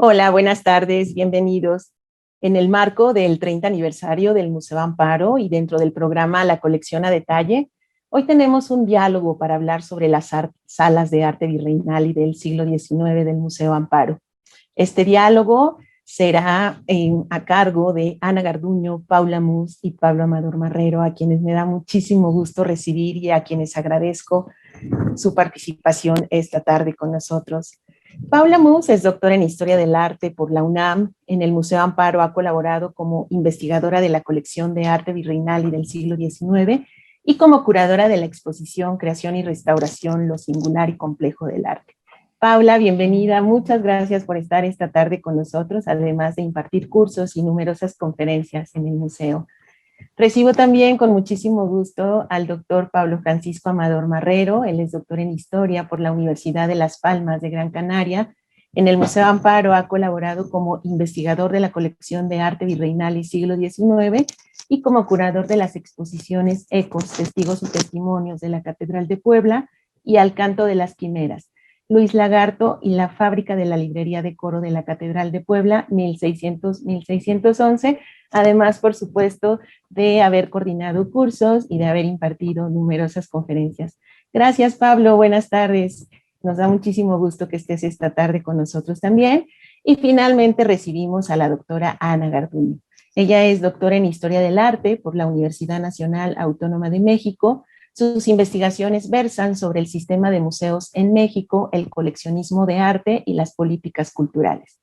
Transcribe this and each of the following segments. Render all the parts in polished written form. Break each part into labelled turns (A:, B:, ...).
A: Hola, buenas tardes, bienvenidos. En el marco del 30 aniversario del Museo Amparo y dentro del programa La Colección a Detalle, hoy tenemos un diálogo para hablar sobre las salas de arte virreinal y del siglo XIX del Museo Amparo. Este diálogo será a cargo de Ana Garduño, Paula Mus y Pablo Amador Marrero, a quienes me da muchísimo gusto recibir y a quienes agradezco su participación esta tarde con nosotros. Paula Mus es doctora en Historia del Arte por la UNAM. En el Museo Amparo ha colaborado como investigadora de la colección de arte virreinal y del siglo XIX y como curadora de la exposición Creación y Restauración, lo singular y complejo del arte. Paula, bienvenida. Muchas gracias por estar esta tarde con nosotros, además de impartir cursos y numerosas conferencias en el museo. Recibo también con muchísimo gusto al doctor Pablo Francisco Amador Marrero. Él es doctor en Historia por la Universidad de Las Palmas de Gran Canaria. En el Museo Amparo ha colaborado como investigador de la colección de arte virreinal y siglo XIX y como curador de las exposiciones Ecos, Testigos y Testimonios de la Catedral de Puebla y Al Canto de las Quimeras, Luis Lagarto y la fábrica de la librería de coro de la Catedral de Puebla, 1600-1611, además, por supuesto, de haber coordinado cursos y de haber impartido numerosas conferencias. Gracias, Pablo. Buenas tardes. Nos da muchísimo gusto que estés esta tarde con nosotros también. Y finalmente recibimos a la doctora Ana Garduño. Ella es doctora en Historia del Arte por la Universidad Nacional Autónoma de México. Sus investigaciones versan sobre el sistema de museos en México, el coleccionismo de arte y las políticas culturales.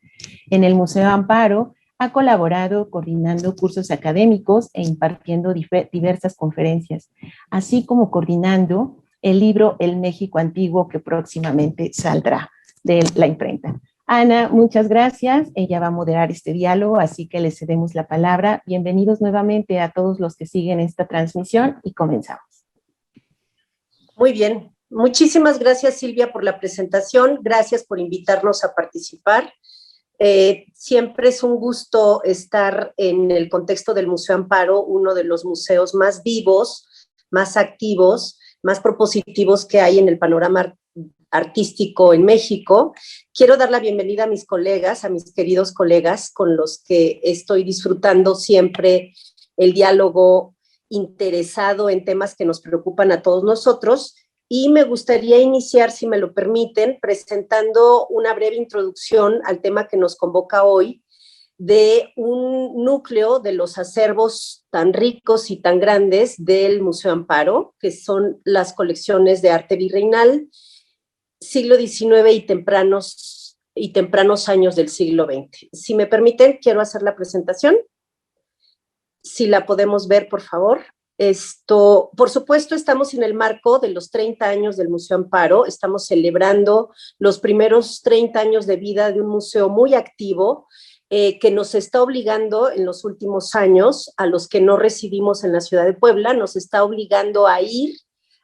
A: En el Museo Amparo ha colaborado coordinando cursos académicos e impartiendo diversas conferencias, así como coordinando el libro El México Antiguo, que próximamente saldrá de la imprenta. Ana, muchas gracias. Ella va a moderar este diálogo, así que le cedemos la palabra. Bienvenidos nuevamente a todos los que siguen esta transmisión y comenzamos.
B: Muy bien. Muchísimas gracias, Silvia, por la presentación. Gracias por invitarnos a participar. Siempre es un gusto estar en el contexto del Museo Amparo, uno de los museos más vivos, más activos, más propositivos que hay en el panorama artístico en México. Quiero dar la bienvenida a mis colegas, a mis queridos colegas con los que estoy disfrutando siempre el diálogo interesado en temas que nos preocupan a todos nosotros. Y me gustaría iniciar, si me lo permiten, presentando una breve introducción al tema que nos convoca hoy, de un núcleo de los acervos tan ricos y tan grandes del Museo Amparo, que son las colecciones de arte virreinal, siglo XIX y tempranos años del siglo XX. Si me permiten, quiero hacer la presentación. Si la podemos ver, por favor. Por supuesto, estamos en el marco de los 30 años del Museo Amparo. Estamos celebrando los primeros 30 años de vida de un museo muy activo que nos está obligando en los últimos años, a los que no residimos en la ciudad de Puebla, nos está obligando a ir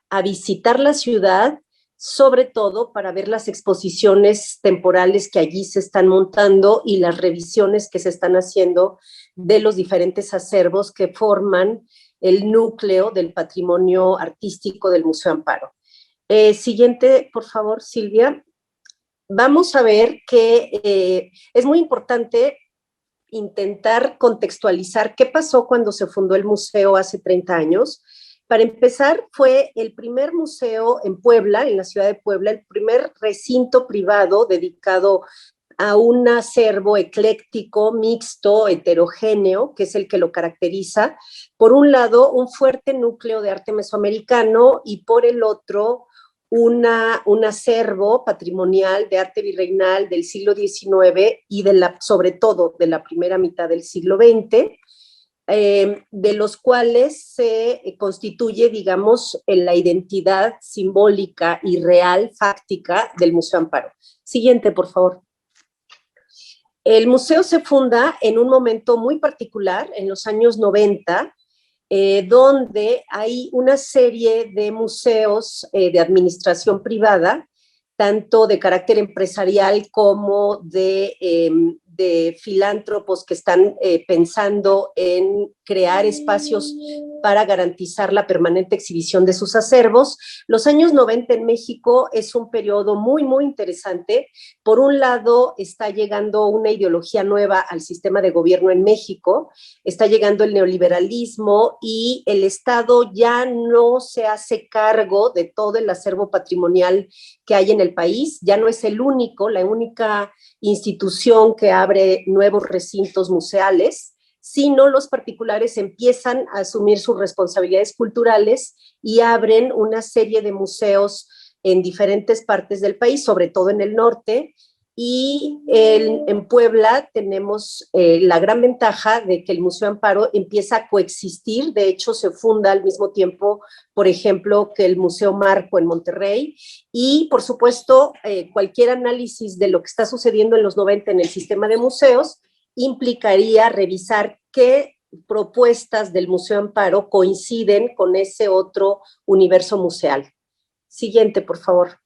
B: a visitar la ciudad, sobre todo para ver las exposiciones temporales que allí se están montando y las revisiones que se están haciendo de los diferentes acervos que forman el núcleo del patrimonio artístico del Museo Amparo. Siguiente, por favor, Silvia. Vamos a ver que es muy importante intentar contextualizar qué pasó cuando se fundó el museo hace 30 años. Para empezar, fue el primer museo en Puebla, en la ciudad de Puebla, el primer recinto privado dedicado a un acervo ecléctico, mixto, heterogéneo, que es el que lo caracteriza. Por un lado, un fuerte núcleo de arte mesoamericano y por el otro, un acervo patrimonial de arte virreinal del siglo XIX y sobre todo de la primera mitad del siglo XX, de los cuales se constituye, digamos, la identidad simbólica y real, fáctica del Museo Amparo. Siguiente, por favor. El museo se funda en un momento muy particular, en los años 90, donde hay una serie de museos de administración privada, tanto de carácter empresarial como de de filántropos que están pensando en crear espacios para garantizar la permanente exhibición de sus acervos. Los años 90 en México es un periodo muy, muy interesante. Por un lado, está llegando una ideología nueva al sistema de gobierno en México, está llegando el neoliberalismo y el Estado ya no se hace cargo de todo el acervo patrimonial que hay en el país, ya no es la única institución que abre nuevos recintos museales, sino los particulares empiezan a asumir sus responsabilidades culturales y abren una serie de museos en diferentes partes del país, sobre todo en el norte, y en Puebla tenemos la gran ventaja de que el Museo Amparo empieza a coexistir, de hecho se funda al mismo tiempo, por ejemplo, que el Museo Marco en Monterrey, y por supuesto cualquier análisis de lo que está sucediendo en los 90 en el sistema de museos implicaría revisar qué propuestas del Museo Amparo coinciden con ese otro universo museal. Siguiente, por favor.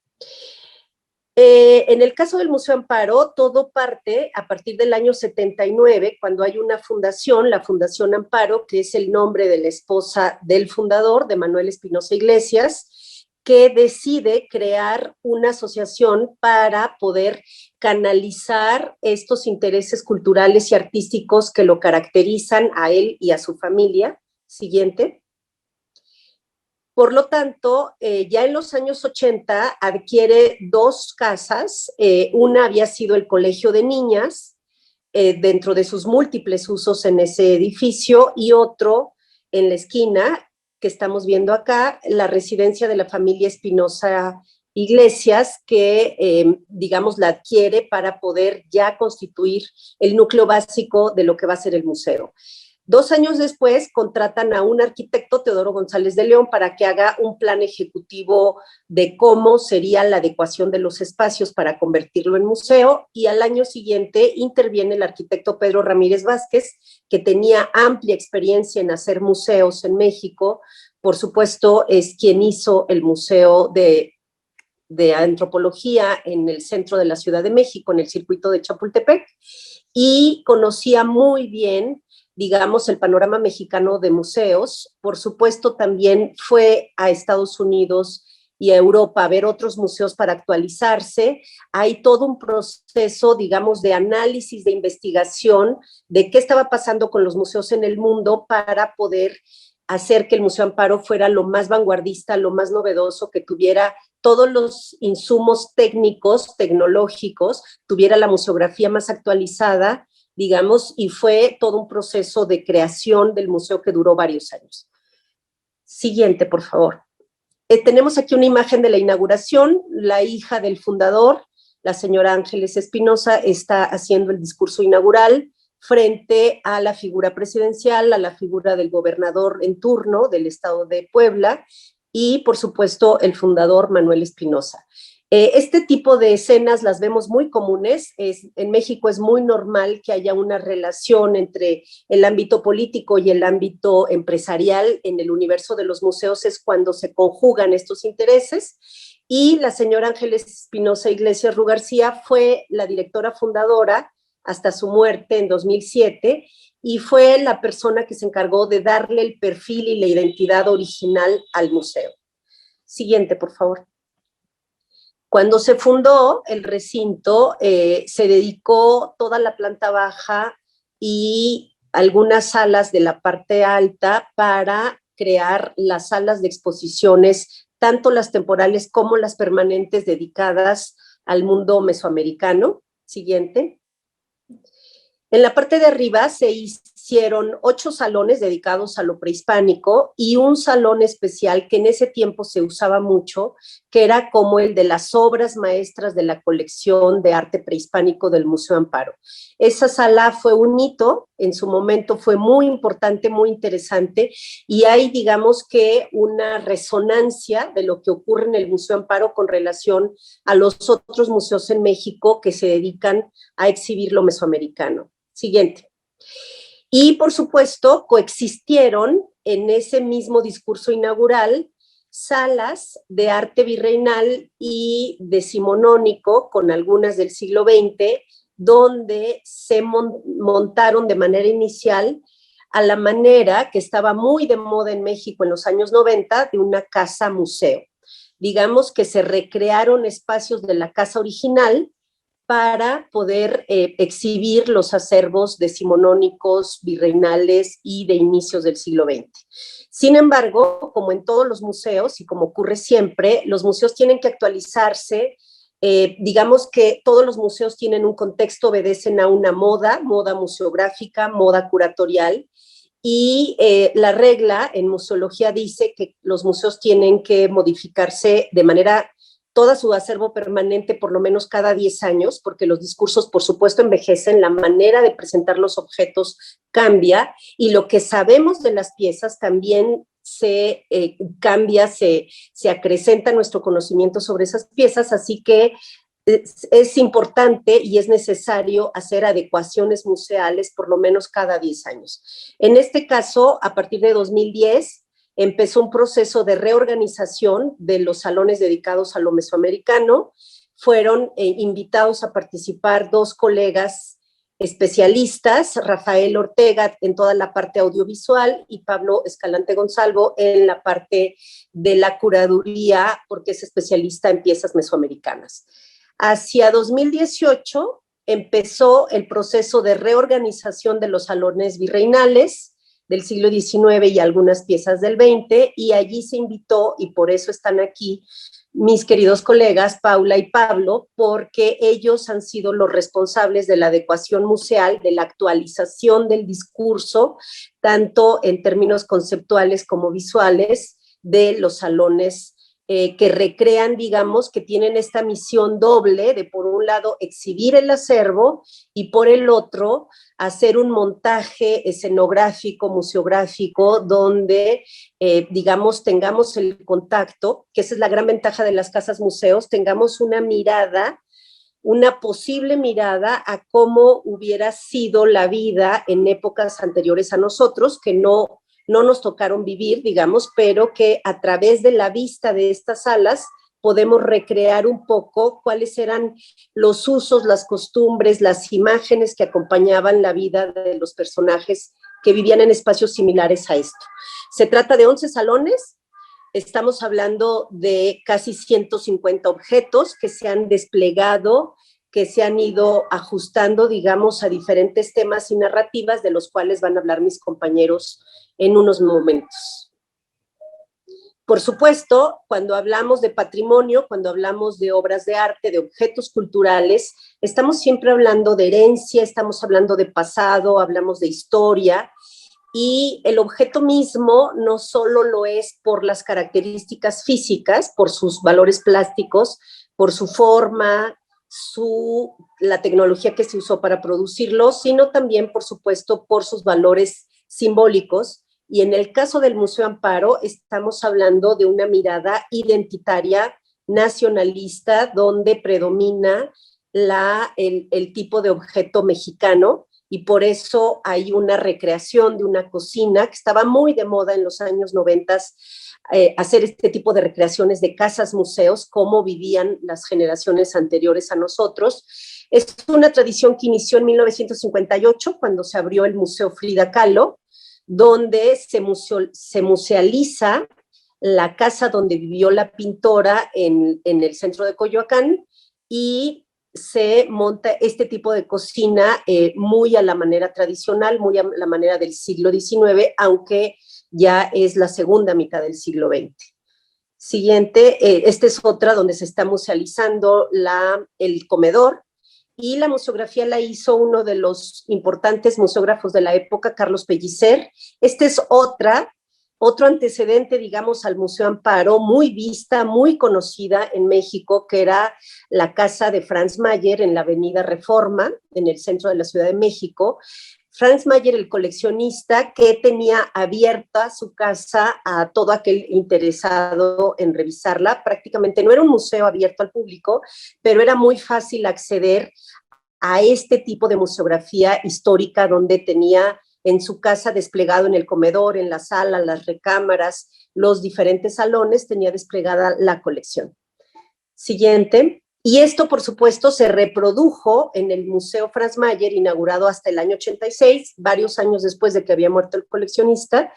B: En el caso del Museo Amparo, todo parte a partir del año 79, cuando hay una fundación, la Fundación Amparo, que es el nombre de la esposa del fundador, de Manuel Espinosa Iglesias, que decide crear una asociación para poder canalizar estos intereses culturales y artísticos que lo caracterizan a él y a su familia. Siguiente. Por lo tanto, ya en los años 80 adquiere dos casas. Una había sido el Colegio de Niñas, dentro de sus múltiples usos en ese edificio, y otro en la esquina, que estamos viendo acá, la residencia de la familia Espinosa Iglesias, que digamos la adquiere para poder ya constituir el núcleo básico de lo que va a ser el museo. 2 años después contratan a un arquitecto, Teodoro González de León, para que haga un plan ejecutivo de cómo sería la adecuación de los espacios para convertirlo en museo, y al año siguiente interviene el arquitecto Pedro Ramírez Vázquez, que tenía amplia experiencia en hacer museos en México. Por supuesto, es quien hizo el Museo de Antropología en el centro de la Ciudad de México, en el circuito de Chapultepec, y conocía muy bien, digamos, el panorama mexicano de museos. Por supuesto, también fue a Estados Unidos y a Europa a ver otros museos para actualizarse. Hay todo un proceso, digamos, de análisis, de investigación de qué estaba pasando con los museos en el mundo para poder hacer que el Museo Amparo fuera lo más vanguardista, lo más novedoso, que tuviera todos los insumos técnicos, tecnológicos, tuviera la museografía más actualizada, digamos, y fue todo un proceso de creación del museo que duró varios años. Siguiente, por favor. Tenemos aquí una imagen de la inauguración. La hija del fundador, la señora Ángeles Espinosa, está haciendo el discurso inaugural frente a la figura presidencial, a la figura del gobernador en turno del estado de Puebla y, por supuesto, el fundador Manuel Espinosa. Este tipo de escenas las vemos muy comunes. En México es muy normal que haya una relación entre el ámbito político y el ámbito empresarial. En el universo de los museos es cuando se conjugan estos intereses. Y la señora Ángeles Espinosa Iglesias Ru García fue la directora fundadora hasta su muerte en 2007, y fue la persona que se encargó de darle el perfil y la identidad original al museo. Siguiente, por favor. Cuando se fundó el recinto, se dedicó toda la planta baja y algunas salas de la parte alta para crear las salas de exposiciones, tanto las temporales como las permanentes, dedicadas al mundo mesoamericano. Siguiente. En la parte de arriba se hicieron 8 salones dedicados a lo prehispánico y un salón especial que en ese tiempo se usaba mucho, que era como el de las obras maestras de la colección de arte prehispánico del Museo Amparo. Esa sala fue un hito, en su momento fue muy importante, muy interesante, y hay, digamos que, una resonancia de lo que ocurre en el Museo Amparo con relación a los otros museos en México que se dedican a exhibir lo mesoamericano. Siguiente. Y, por supuesto, coexistieron en ese mismo discurso inaugural salas de arte virreinal y decimonónico, con algunas del siglo XX, donde se montaron de manera inicial a la manera que estaba muy de moda en México en los años 90, de una casa museo. Digamos que se recrearon espacios de la casa original para poder exhibir los acervos decimonónicos, virreinales y de inicios del siglo XX. Sin embargo, como en todos los museos y como ocurre siempre, los museos tienen que actualizarse. Digamos que todos los museos tienen un contexto, obedecen a una moda museográfica, moda curatorial, y la regla en museología dice que los museos tienen que modificarse de manera, todo su acervo permanente por lo menos cada 10 años, porque los discursos, por supuesto, envejecen, la manera de presentar los objetos cambia, y lo que sabemos de las piezas también se cambia, se acrecenta nuestro conocimiento sobre esas piezas, así que es importante y es necesario hacer adecuaciones museales por lo menos cada 10 años. En este caso, a partir de 2010, empezó un proceso de reorganización de los salones dedicados a lo mesoamericano. Fueron invitados a participar 2 colegas especialistas, Rafael Ortega en toda la parte audiovisual y Pablo Escalante Gonzalvo en la parte de la curaduría, porque es especialista en piezas mesoamericanas. Hacia 2018 empezó el proceso de reorganización de los salones virreinales del siglo XIX y algunas piezas del XX, y allí se invitó, y por eso están aquí mis queridos colegas Paula y Pablo, porque ellos han sido los responsables de la adecuación museal, de la actualización del discurso, tanto en términos conceptuales como visuales, de los salones que recrean, digamos, que tienen esta misión doble de, por un lado, exhibir el acervo y por el otro, hacer un montaje escenográfico, museográfico, donde, digamos, tengamos el contacto, que esa es la gran ventaja de las casas museos, tengamos una mirada, una posible mirada a cómo hubiera sido la vida en épocas anteriores a nosotros, que no nos tocaron vivir, digamos, pero que a través de la vista de estas salas podemos recrear un poco cuáles eran los usos, las costumbres, las imágenes que acompañaban la vida de los personajes que vivían en espacios similares a esto. Se trata de 11 salones, estamos hablando de casi 150 objetos que se han desplegado, que se han ido ajustando, digamos, a diferentes temas y narrativas, de los cuales van a hablar mis compañeros en unos momentos. Por supuesto, cuando hablamos de patrimonio, cuando hablamos de obras de arte, de objetos culturales, estamos siempre hablando de herencia, estamos hablando de pasado, hablamos de historia, y el objeto mismo no solo lo es por las características físicas, por sus valores plásticos, por su forma, la tecnología que se usó para producirlo, sino también, por supuesto, por sus valores simbólicos. Y en el caso del Museo Amparo, estamos hablando de una mirada identitaria, nacionalista, donde predomina el tipo de objeto mexicano, y por eso hay una recreación de una cocina que estaba muy de moda en los años 90, hacer este tipo de recreaciones de casas museos, como vivían las generaciones anteriores a nosotros. Es una tradición que inició en 1958, cuando se abrió el Museo Frida Kahlo, donde se musealiza la casa donde vivió la pintora en el centro de Coyoacán, y se monta este tipo de cocina muy a la manera tradicional, muy a la manera del siglo XIX, aunque ya es la segunda mitad del siglo XX. Siguiente, esta es otra donde se está musealizando el comedor, y la museografía la hizo uno de los importantes museógrafos de la época, Carlos Pellicer. Este es otro antecedente, digamos, al Museo Amparo, muy vista, muy conocida en México, que era la casa de Franz Mayer en la avenida Reforma, en el centro de la Ciudad de México. Franz Mayer, el coleccionista, que tenía abierta su casa a todo aquel interesado en revisarla. Prácticamente no era un museo abierto al público, pero era muy fácil acceder a este tipo de museografía histórica, donde tenía en su casa desplegado en el comedor, en la sala, las recámaras, los diferentes salones, tenía desplegada la colección. Siguiente. Y esto, por supuesto, se reprodujo en el Museo Franz Mayer, inaugurado hasta el año 86, varios años después de que había muerto el coleccionista,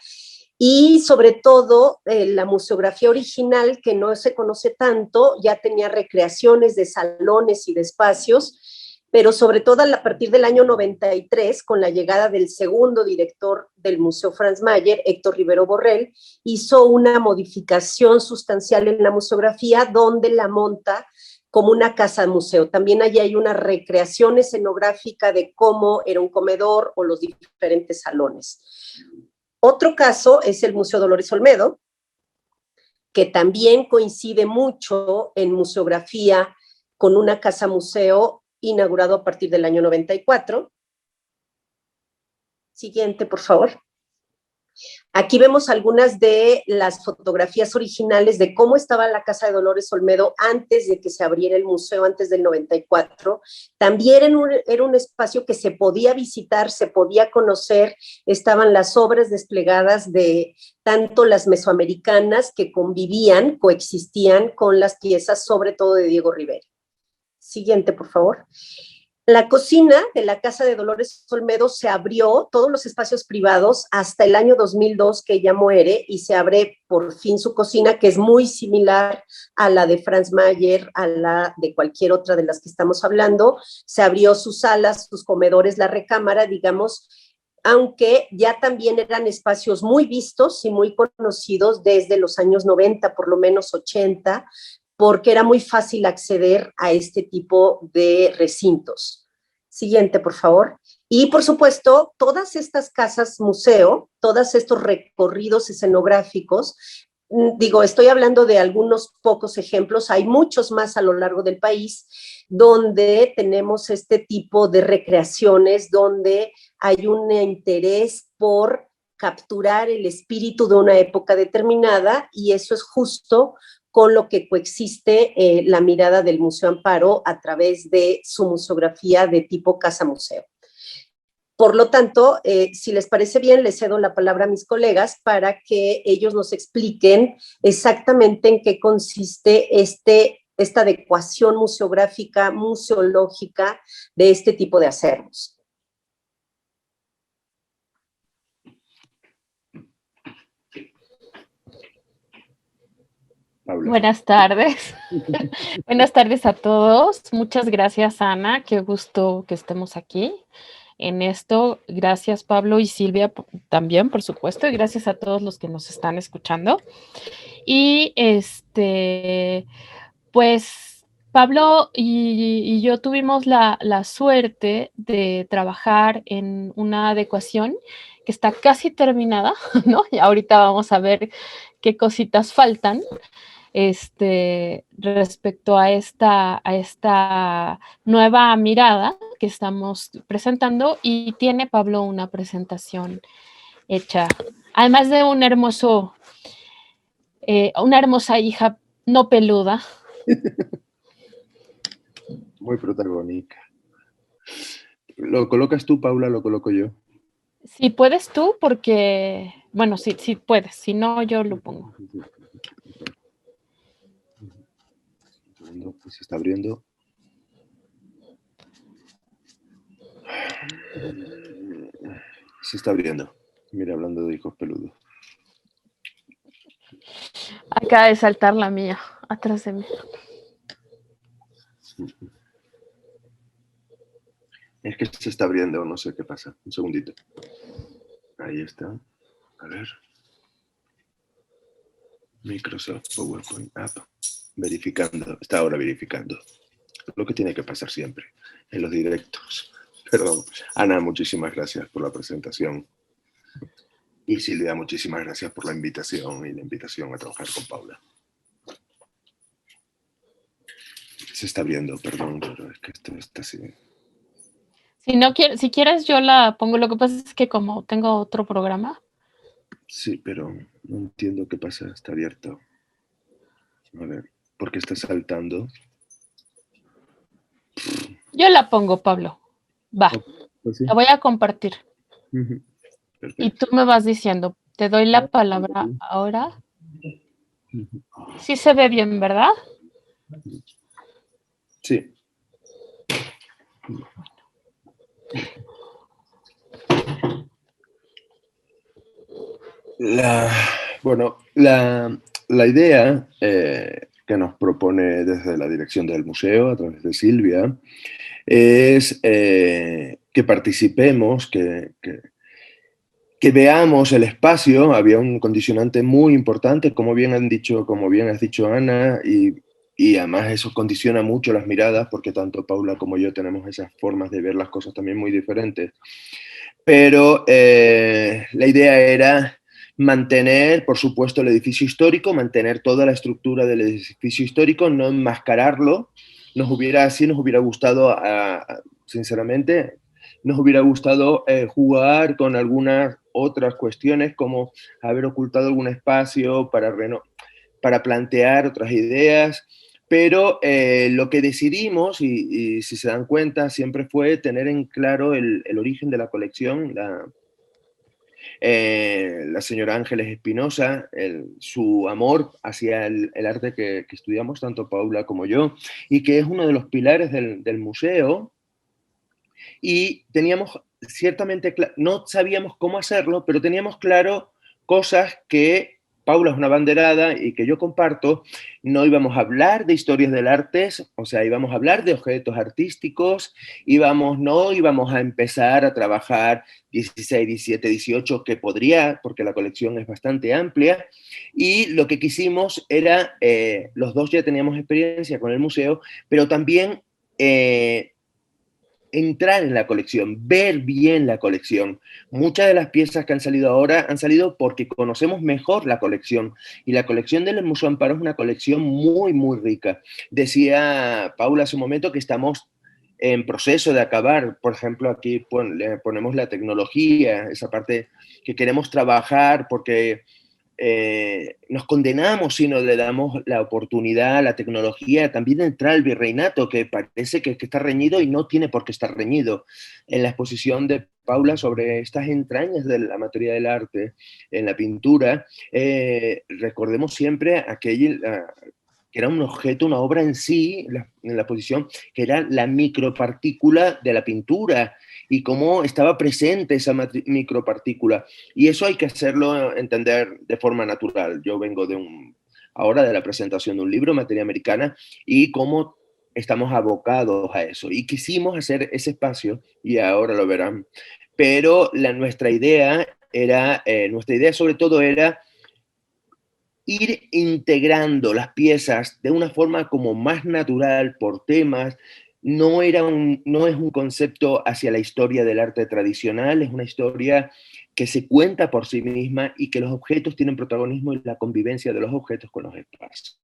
B: y sobre todo la museografía original, que no se conoce tanto, ya tenía recreaciones de salones y de espacios, pero sobre todo a partir del año 93, con la llegada del segundo director del Museo Franz Mayer, Héctor Rivero Borrell, hizo una modificación sustancial en la museografía donde la monta como una casa museo. También allí hay una recreación escenográfica de cómo era un comedor o los diferentes salones. Otro caso es el Museo Dolores Olmedo, que también coincide mucho en museografía con una casa museo inaugurado a partir del año 94. Siguiente, por favor. Aquí vemos algunas de las fotografías originales de cómo estaba la Casa de Dolores Olmedo antes de que se abriera el museo, antes del 94. También era un espacio que se podía visitar, se podía conocer, estaban las obras desplegadas de tanto las mesoamericanas que convivían, coexistían con las piezas, sobre todo de Diego Rivera. Siguiente, por favor. La cocina de la Casa de Dolores Olmedo se abrió, todos los espacios privados, hasta el año 2002 que ella muere, y se abre por fin su cocina, que es muy similar a la de Franz Mayer, a la de cualquier otra de las que estamos hablando. Se abrió sus salas, sus comedores, la recámara, digamos, aunque ya también eran espacios muy vistos y muy conocidos desde los años 90, por lo menos 80, porque era muy fácil acceder a este tipo de recintos. Siguiente, por favor. Y, por supuesto, todas estas casas museo, todos estos recorridos escenográficos, digo, estoy hablando de algunos pocos ejemplos, hay muchos más a lo largo del país, donde tenemos este tipo de recreaciones, donde hay un interés por capturar el espíritu de una época determinada, y eso es justo con lo que coexiste la mirada del Museo Amparo a través de su museografía de tipo casa-museo. Por lo tanto, si les parece bien, les cedo la palabra a mis colegas para que ellos nos expliquen exactamente en qué consiste esta adecuación museográfica, museológica de este tipo de acervos.
C: Paula.
D: Buenas tardes. Buenas tardes a todos. Muchas gracias, Ana. Qué gusto que estemos aquí en esto. Gracias, Pablo y Silvia, también, por supuesto. Y gracias a todos los que nos están escuchando. Y pues Pablo y yo tuvimos la suerte de trabajar en una adecuación que está casi terminada, ¿no? Y ahorita vamos a ver qué cositas faltan. Respecto a esta nueva mirada que estamos presentando, y tiene Pablo una presentación hecha, además de una hermosa hija no peluda.
C: Muy protagónica. ¿Lo colocas tú, Paula? ¿Lo coloco yo?
D: Si puedes tú, porque, bueno, sí puedes, si no, yo lo pongo.
C: Se está abriendo. Se está abriendo. Mira, hablando de hijos peludos.
D: Acaba de saltar la mía, atrás de mí.
C: Es que se está abriendo, no sé qué pasa. Un segundito. Ahí está. A ver. Microsoft PowerPoint App. Verificando. Está ahora verificando. Lo que tiene que pasar siempre en los directos. Perdón. Ana, muchísimas gracias por la presentación. Y Silvia, muchísimas gracias por la invitación y la invitación a trabajar con Paula. Se está abriendo, perdón, pero es que esto está así.
D: Si quieres, yo la pongo. Lo que pasa es que como tengo otro programa.
C: Sí, pero no entiendo qué pasa. Está abierto. A ver, ¿por qué está saltando?
D: Yo la pongo, Pablo. Va.
C: Pues sí.
D: La voy a compartir.
C: Perfecto.
D: Y tú me vas diciendo. Te doy la palabra ahora. Sí se ve bien, ¿verdad?
C: Sí. Bueno, la idea que nos propone desde la dirección del museo, a través de Silvia, es que participemos, que veamos el espacio. Había un condicionante muy importante, como bien has dicho, Ana, y además eso condiciona mucho las miradas, porque tanto Paula como yo tenemos esas formas de ver las cosas también muy diferentes. Pero la idea era mantener, por supuesto, el edificio histórico, mantener toda la estructura del edificio histórico, no enmascararlo. Sí nos hubiera gustado, sinceramente, nos hubiera gustado jugar con algunas otras cuestiones, como haber ocultado algún espacio para plantear otras ideas, pero lo que decidimos, y si se dan cuenta, siempre fue tener en claro el origen de la colección. La señora Ángeles Espinosa, su amor hacia el arte que estudiamos tanto Paula como yo, y que es uno de los pilares del museo, y teníamos ciertamente, no sabíamos cómo hacerlo, pero teníamos claro cosas que Paula es una banderada y que yo comparto. No íbamos a hablar de historias del arte, o sea, íbamos a hablar de objetos artísticos, no íbamos a empezar a trabajar 16, 17, 18, que podría, porque la colección es bastante amplia, y lo que quisimos era, los dos ya teníamos experiencia con el museo, pero también entrar en la colección, ver bien la colección. Muchas de las piezas que han salido ahora han salido porque conocemos mejor la colección, y la colección del Museo Amparo es una colección muy, muy rica. Decía Paula hace un momento que estamos en proceso de acabar. Por ejemplo, aquí le ponemos la tecnología, esa parte que queremos trabajar, porque nos condenamos si no le damos la oportunidad a la tecnología también de entrar al virreinato, que parece que está reñido y no tiene por qué estar reñido. En la exposición de Paula sobre estas entrañas de la materia del arte en la pintura, recordemos siempre aquel que era un objeto, una obra en sí, en la exposición, que era la micropartícula de la pintura, y cómo estaba presente esa micropartícula. Y eso hay que hacerlo entender de forma natural. Yo vengo ahora de la presentación de un libro, Materia Americana, y cómo estamos abocados a eso. Y quisimos hacer ese espacio, y ahora lo verán. Pero nuestra idea sobre todo era ir integrando las piezas de una forma como más natural por temas. No es un concepto hacia la historia del arte tradicional, es una historia que se cuenta por sí misma y que los objetos tienen protagonismo en la convivencia de los objetos con los espacios.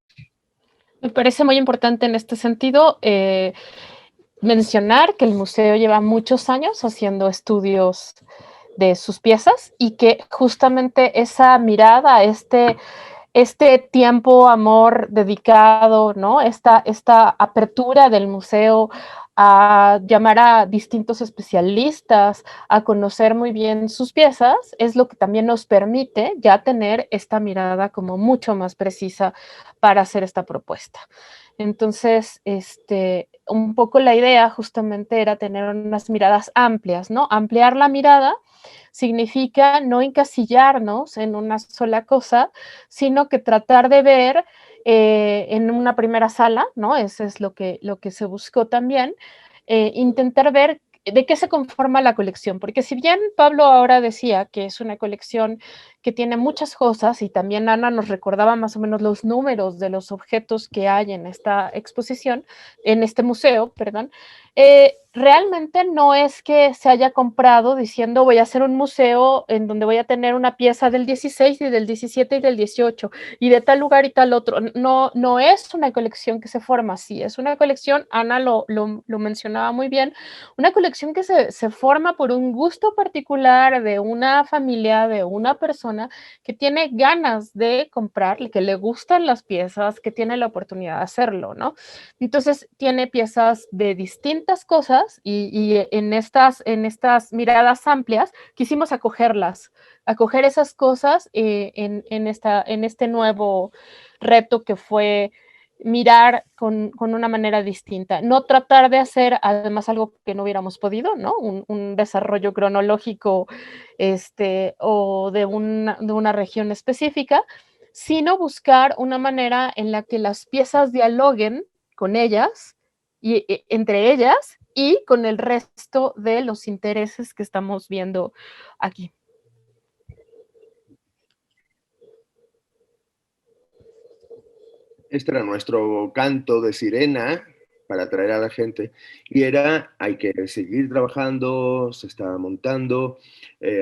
D: Me parece muy importante en este sentido mencionar que el museo lleva muchos años haciendo estudios de sus piezas, y que justamente esa mirada, este tiempo, amor dedicado, ¿no? Esta apertura del museo a llamar a distintos especialistas a conocer muy bien sus piezas, es lo que también nos permite ya tener esta mirada como mucho más precisa para hacer esta propuesta. Entonces, un poco la idea justamente era tener unas miradas amplias, ¿no? Ampliar la mirada significa no encasillarnos en una sola cosa, sino que tratar de ver en una primera sala, ¿no? Eso es lo que se buscó también, intentar ver de qué se conforma la colección, porque si bien Pablo ahora decía que es una colección que tiene muchas cosas, y también Ana nos recordaba más o menos los números de los objetos que hay en esta exposición, en este museo, perdón, realmente no es que se haya comprado diciendo voy a hacer un museo en donde voy a tener una pieza del 16 y del 17 y del 18 y de tal lugar y tal otro. No, no es una colección que se forma así, es una colección, Ana lo mencionaba muy bien, una colección que se forma por un gusto particular de una familia, de una persona que tiene ganas de comprar, que le gustan las piezas, que tiene la oportunidad de hacerlo, ¿no? Entonces tiene piezas de distintas cosas, y en estas miradas amplias quisimos acoger esas cosas en este nuevo reto que fue mirar con una manera distinta. No tratar de hacer además algo que no hubiéramos podido, ¿no? Un desarrollo cronológico o de una región específica, sino buscar una manera en la que las piezas dialoguen con ellas, entre ellas y con el resto de los intereses que estamos viendo aquí.
C: Este era nuestro canto de sirena para atraer a la gente, y era, hay que seguir trabajando, se está montando,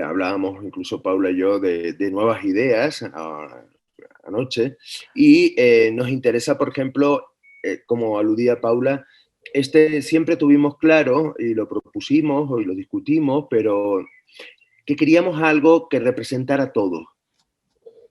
C: hablábamos incluso Paula y yo de nuevas ideas anoche, y nos interesa, por ejemplo, como aludía Paula, siempre tuvimos claro, y lo propusimos y lo discutimos, pero que queríamos algo que representara todo.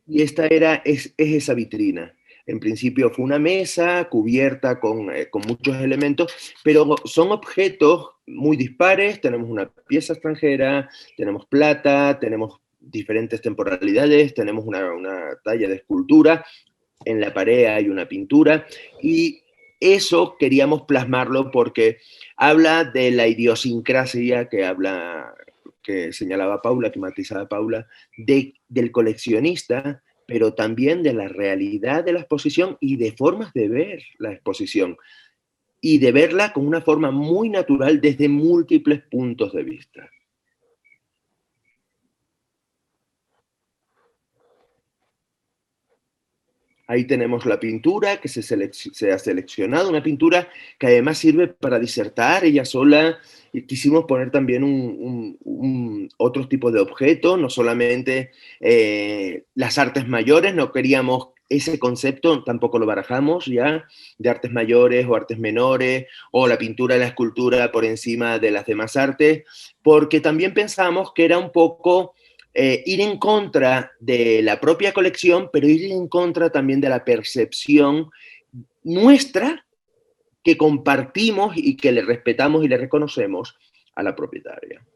C: Y esta es esa vitrina. En principio fue una mesa cubierta con muchos elementos, pero son objetos muy dispares. Tenemos una pieza extranjera, tenemos plata, tenemos diferentes temporalidades, tenemos una talla de escultura, en la pared hay una pintura, y eso queríamos plasmarlo porque habla de la idiosincrasia que señalaba Paula, que matizaba Paula, del coleccionista, pero también de la realidad de la exposición y de formas de ver la exposición, y de verla con una forma muy natural desde múltiples puntos de vista. Ahí tenemos la pintura que se ha seleccionado, una pintura que además sirve para disertar ella sola. Y quisimos poner también otro tipo de objeto, no solamente las artes mayores, no queríamos ese concepto, tampoco lo barajamos ya, de artes mayores o artes menores, o la pintura y la escultura por encima de las demás artes, porque también pensamos que era un poco ir en contra de la propia colección, pero ir en contra también de la percepción nuestra que compartimos y que le respetamos y le reconocemos a la propietaria.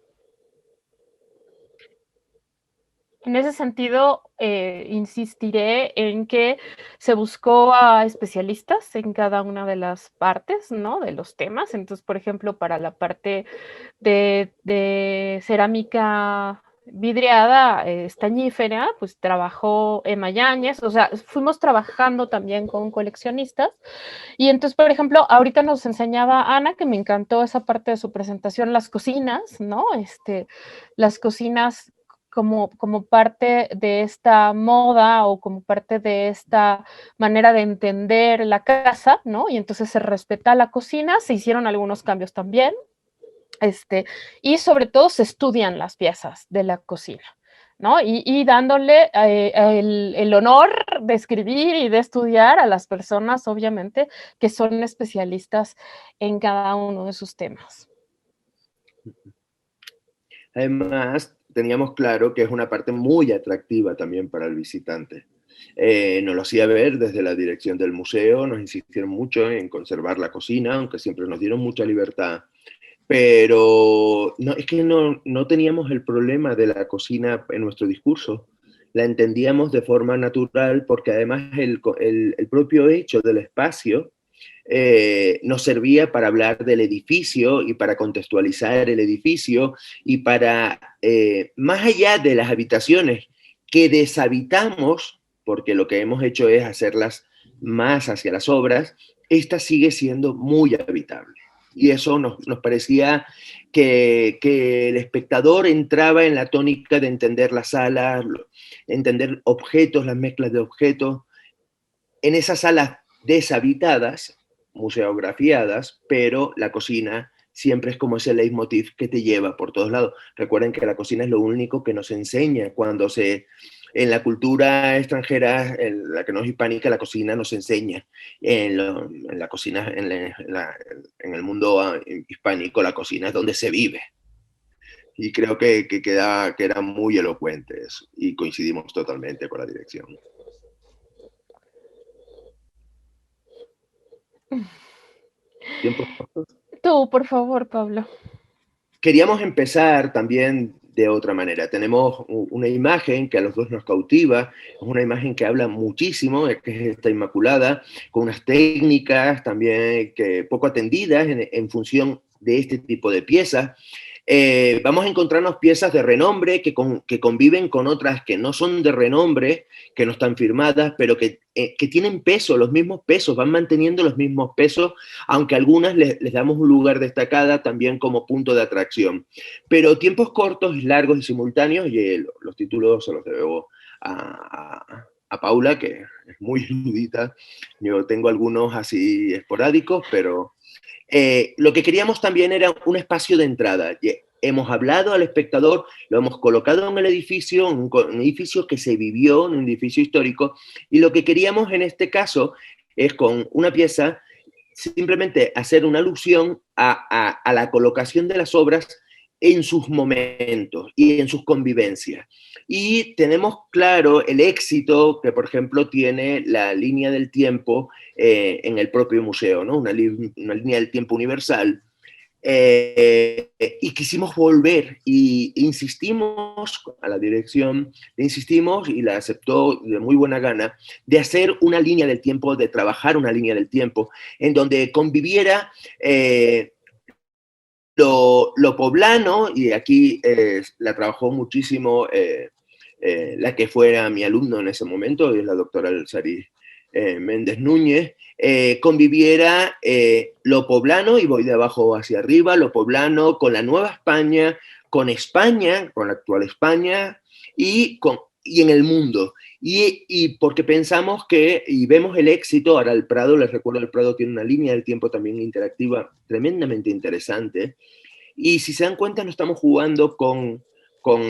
D: En ese sentido, insistiré en que se buscó a especialistas en cada una de las partes, ¿no? De los temas. Entonces, por ejemplo, para la parte de cerámica vidriada, estañífera, pues trabajó Emma Yáñez. O sea, fuimos trabajando también con coleccionistas. Y entonces, por ejemplo, ahorita nos enseñaba Ana, que me encantó esa parte de su presentación, las cocinas, ¿no? Las cocinas como parte de esta moda o como parte de esta manera de entender la casa, ¿no? Y entonces se respeta la cocina, se hicieron algunos cambios también, y sobre todo se estudian las piezas de la cocina, ¿no? Y dándole el honor de escribir y de estudiar a las personas, obviamente, que son especialistas en cada uno de sus temas.
C: Además, teníamos claro que es una parte muy atractiva también para el visitante. Nos lo hacía ver desde la dirección del museo, nos insistieron mucho en conservar la cocina, aunque siempre nos dieron mucha libertad. Pero no, es que no teníamos el problema de la cocina en nuestro discurso. La entendíamos de forma natural porque además el propio hecho del espacio nos servía para hablar del edificio y para contextualizar el edificio y para, más allá de las habitaciones que deshabitamos, porque lo que hemos hecho es hacerlas más hacia las obras, esta sigue siendo muy habitable. Y eso nos parecía que el espectador entraba en la tónica de entender la sala, entender objetos, las mezclas de objetos. En esas salas deshabitadas, museografiadas, pero la cocina siempre es como ese leitmotiv que te lleva por todos lados. Recuerden que la cocina es lo único que nos enseña cuando en la cultura extranjera, en la que no es hispánica, la cocina nos enseña. En la cocina, en el mundo hispánico, la cocina es donde se vive. Y creo que era muy elocuente eso, y coincidimos totalmente con la dirección.
D: Tú, por favor, Pablo.
C: Queríamos empezar también de otra manera. Tenemos una imagen que a los dos nos cautiva, es una imagen que habla muchísimo, que es esta Inmaculada, con unas técnicas también que poco atendidas en función de este tipo de piezas. Vamos a encontrarnos piezas de renombre que conviven con otras que no son de renombre, que no están firmadas, pero que tienen peso, los mismos pesos, van manteniendo los mismos pesos, aunque a algunas les damos un lugar destacada también como punto de atracción. Pero tiempos cortos, largos y simultáneos, y los títulos se los debo a Paula, que es muy erudita. Yo tengo algunos así esporádicos, pero lo que queríamos también era un espacio de entrada. Hemos hablado al espectador, lo hemos colocado en el edificio, en un edificio que se vivió, en un edificio histórico, y lo que queríamos en este caso es con una pieza simplemente hacer una alusión a la colocación de las obras en sus momentos y en sus convivencias. Y tenemos claro el éxito que, por ejemplo, tiene la línea del tiempo en el propio museo, ¿no? Una línea del tiempo universal. Y quisimos volver y insistimos a la dirección, insistimos y la aceptó de muy buena gana, de hacer una línea del tiempo, de trabajar una línea del tiempo en donde conviviera lo poblano, y aquí la trabajó muchísimo la que fuera mi alumno en ese momento, es la doctora Elsaris Méndez Núñez, conviviera lo poblano, y voy de abajo hacia arriba, lo poblano con la Nueva España, con España, con la actual España, y en el mundo. Y porque pensamos que, y vemos el éxito, ahora el Prado, les recuerdo, el Prado tiene una línea del tiempo también interactiva tremendamente interesante, y si se dan cuenta no estamos jugando con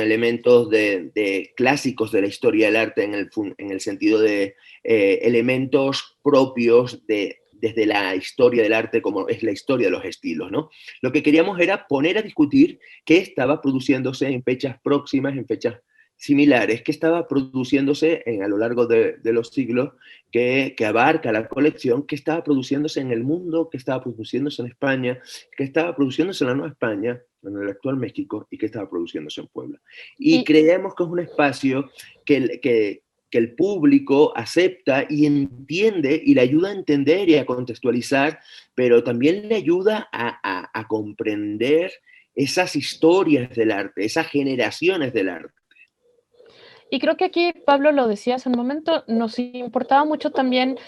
C: elementos de clásicos de la historia del arte en el sentido de elementos propios desde la historia del arte, como es la historia de los estilos, ¿no? Lo que queríamos era poner a discutir qué estaba produciéndose en fechas próximas, en fechas similares, qué estaba produciéndose a lo largo de los siglos, que abarca la colección, qué estaba produciéndose en el mundo, qué estaba produciéndose en España, qué estaba produciéndose en la Nueva España, en el actual México, y qué estaba produciéndose en Puebla. Y creemos que es un espacio que el público acepta y entiende, y le ayuda a entender y a contextualizar, pero también le ayuda a comprender esas historias del arte, esas generaciones del arte.
D: Y creo que aquí, Pablo lo decía hace un momento, nos importaba mucho también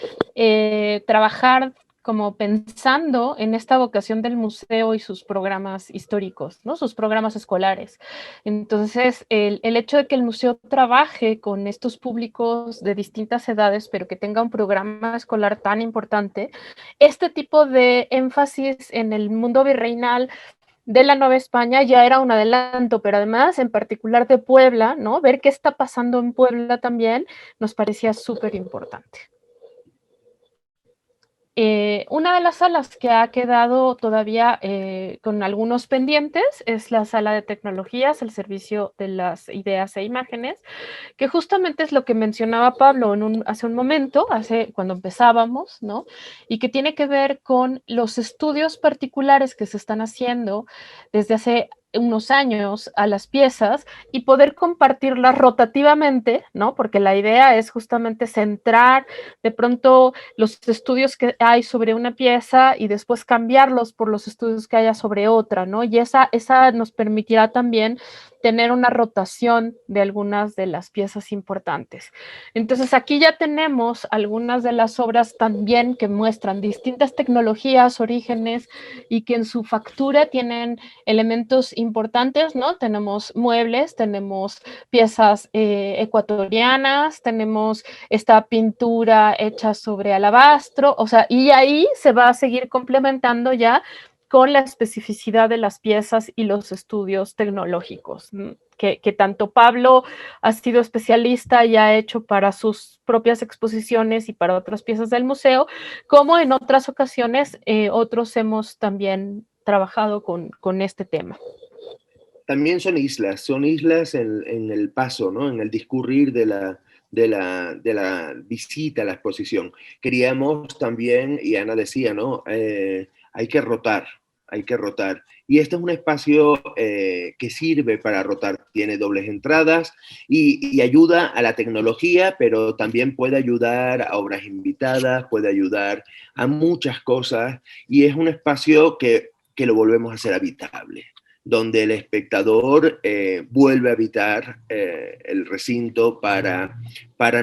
D: trabajar como pensando en esta vocación del museo y sus programas históricos, ¿no? Sus programas escolares. Entonces, el hecho de que el museo trabaje con estos públicos de distintas edades, pero que tenga un programa escolar tan importante, este tipo de énfasis en el mundo virreinal de la Nueva España ya era un adelanto, pero además, en particular de Puebla, ¿no? Ver qué está pasando en Puebla también nos parecía súper importante. Una de las salas que ha quedado todavía con algunos pendientes es la sala de tecnologías, el servicio de las ideas e imágenes, que justamente es lo que mencionaba Pablo hace un momento, cuando empezábamos, ¿no? Y que tiene que ver con los estudios particulares que se están haciendo desde hace unos años a las piezas y poder compartirlas rotativamente, ¿no? Porque la idea es justamente centrar de pronto los estudios que hay sobre una pieza y después cambiarlos por los estudios que haya sobre otra, ¿no? Y esa nos permitirá también tener una rotación de algunas de las piezas importantes. Entonces aquí ya tenemos algunas de las obras también que muestran distintas tecnologías, orígenes, y que en su factura tienen elementos importantes, ¿no? Tenemos muebles, tenemos piezas ecuatorianas, tenemos esta pintura hecha sobre alabastro, o sea, y ahí se va a seguir complementando ya con la especificidad de las piezas y los estudios tecnológicos, que tanto Pablo ha sido especialista y ha hecho para sus propias exposiciones y para otras piezas del museo, como en otras ocasiones otros hemos también trabajado con este tema.
C: También son islas en el paso, ¿no? En el discurrir de la visita a la exposición. Queríamos también, y Ana decía, ¿no? Hay que rotar, hay que rotar. Y este es un espacio que sirve para rotar, tiene dobles entradas y ayuda a la tecnología, pero también puede ayudar a obras invitadas, puede ayudar a muchas cosas, y es un espacio que lo volvemos a hacer habitable, donde el espectador vuelve a habitar el recinto para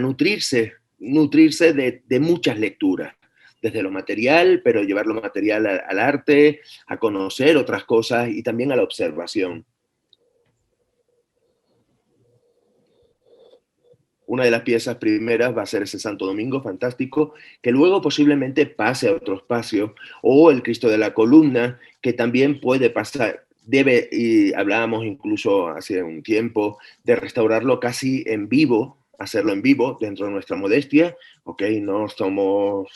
C: nutrirse de muchas lecturas, desde lo material, pero llevar lo material al arte, a conocer otras cosas y también a la observación. Una de las piezas primeras va a ser ese Santo Domingo fantástico, que luego posiblemente pase a otro espacio, o el Cristo de la Columna, que también puede pasar, debe, y hablábamos incluso hace un tiempo, de restaurarlo casi en vivo, hacerlo en vivo dentro de nuestra modestia. Ok, no somos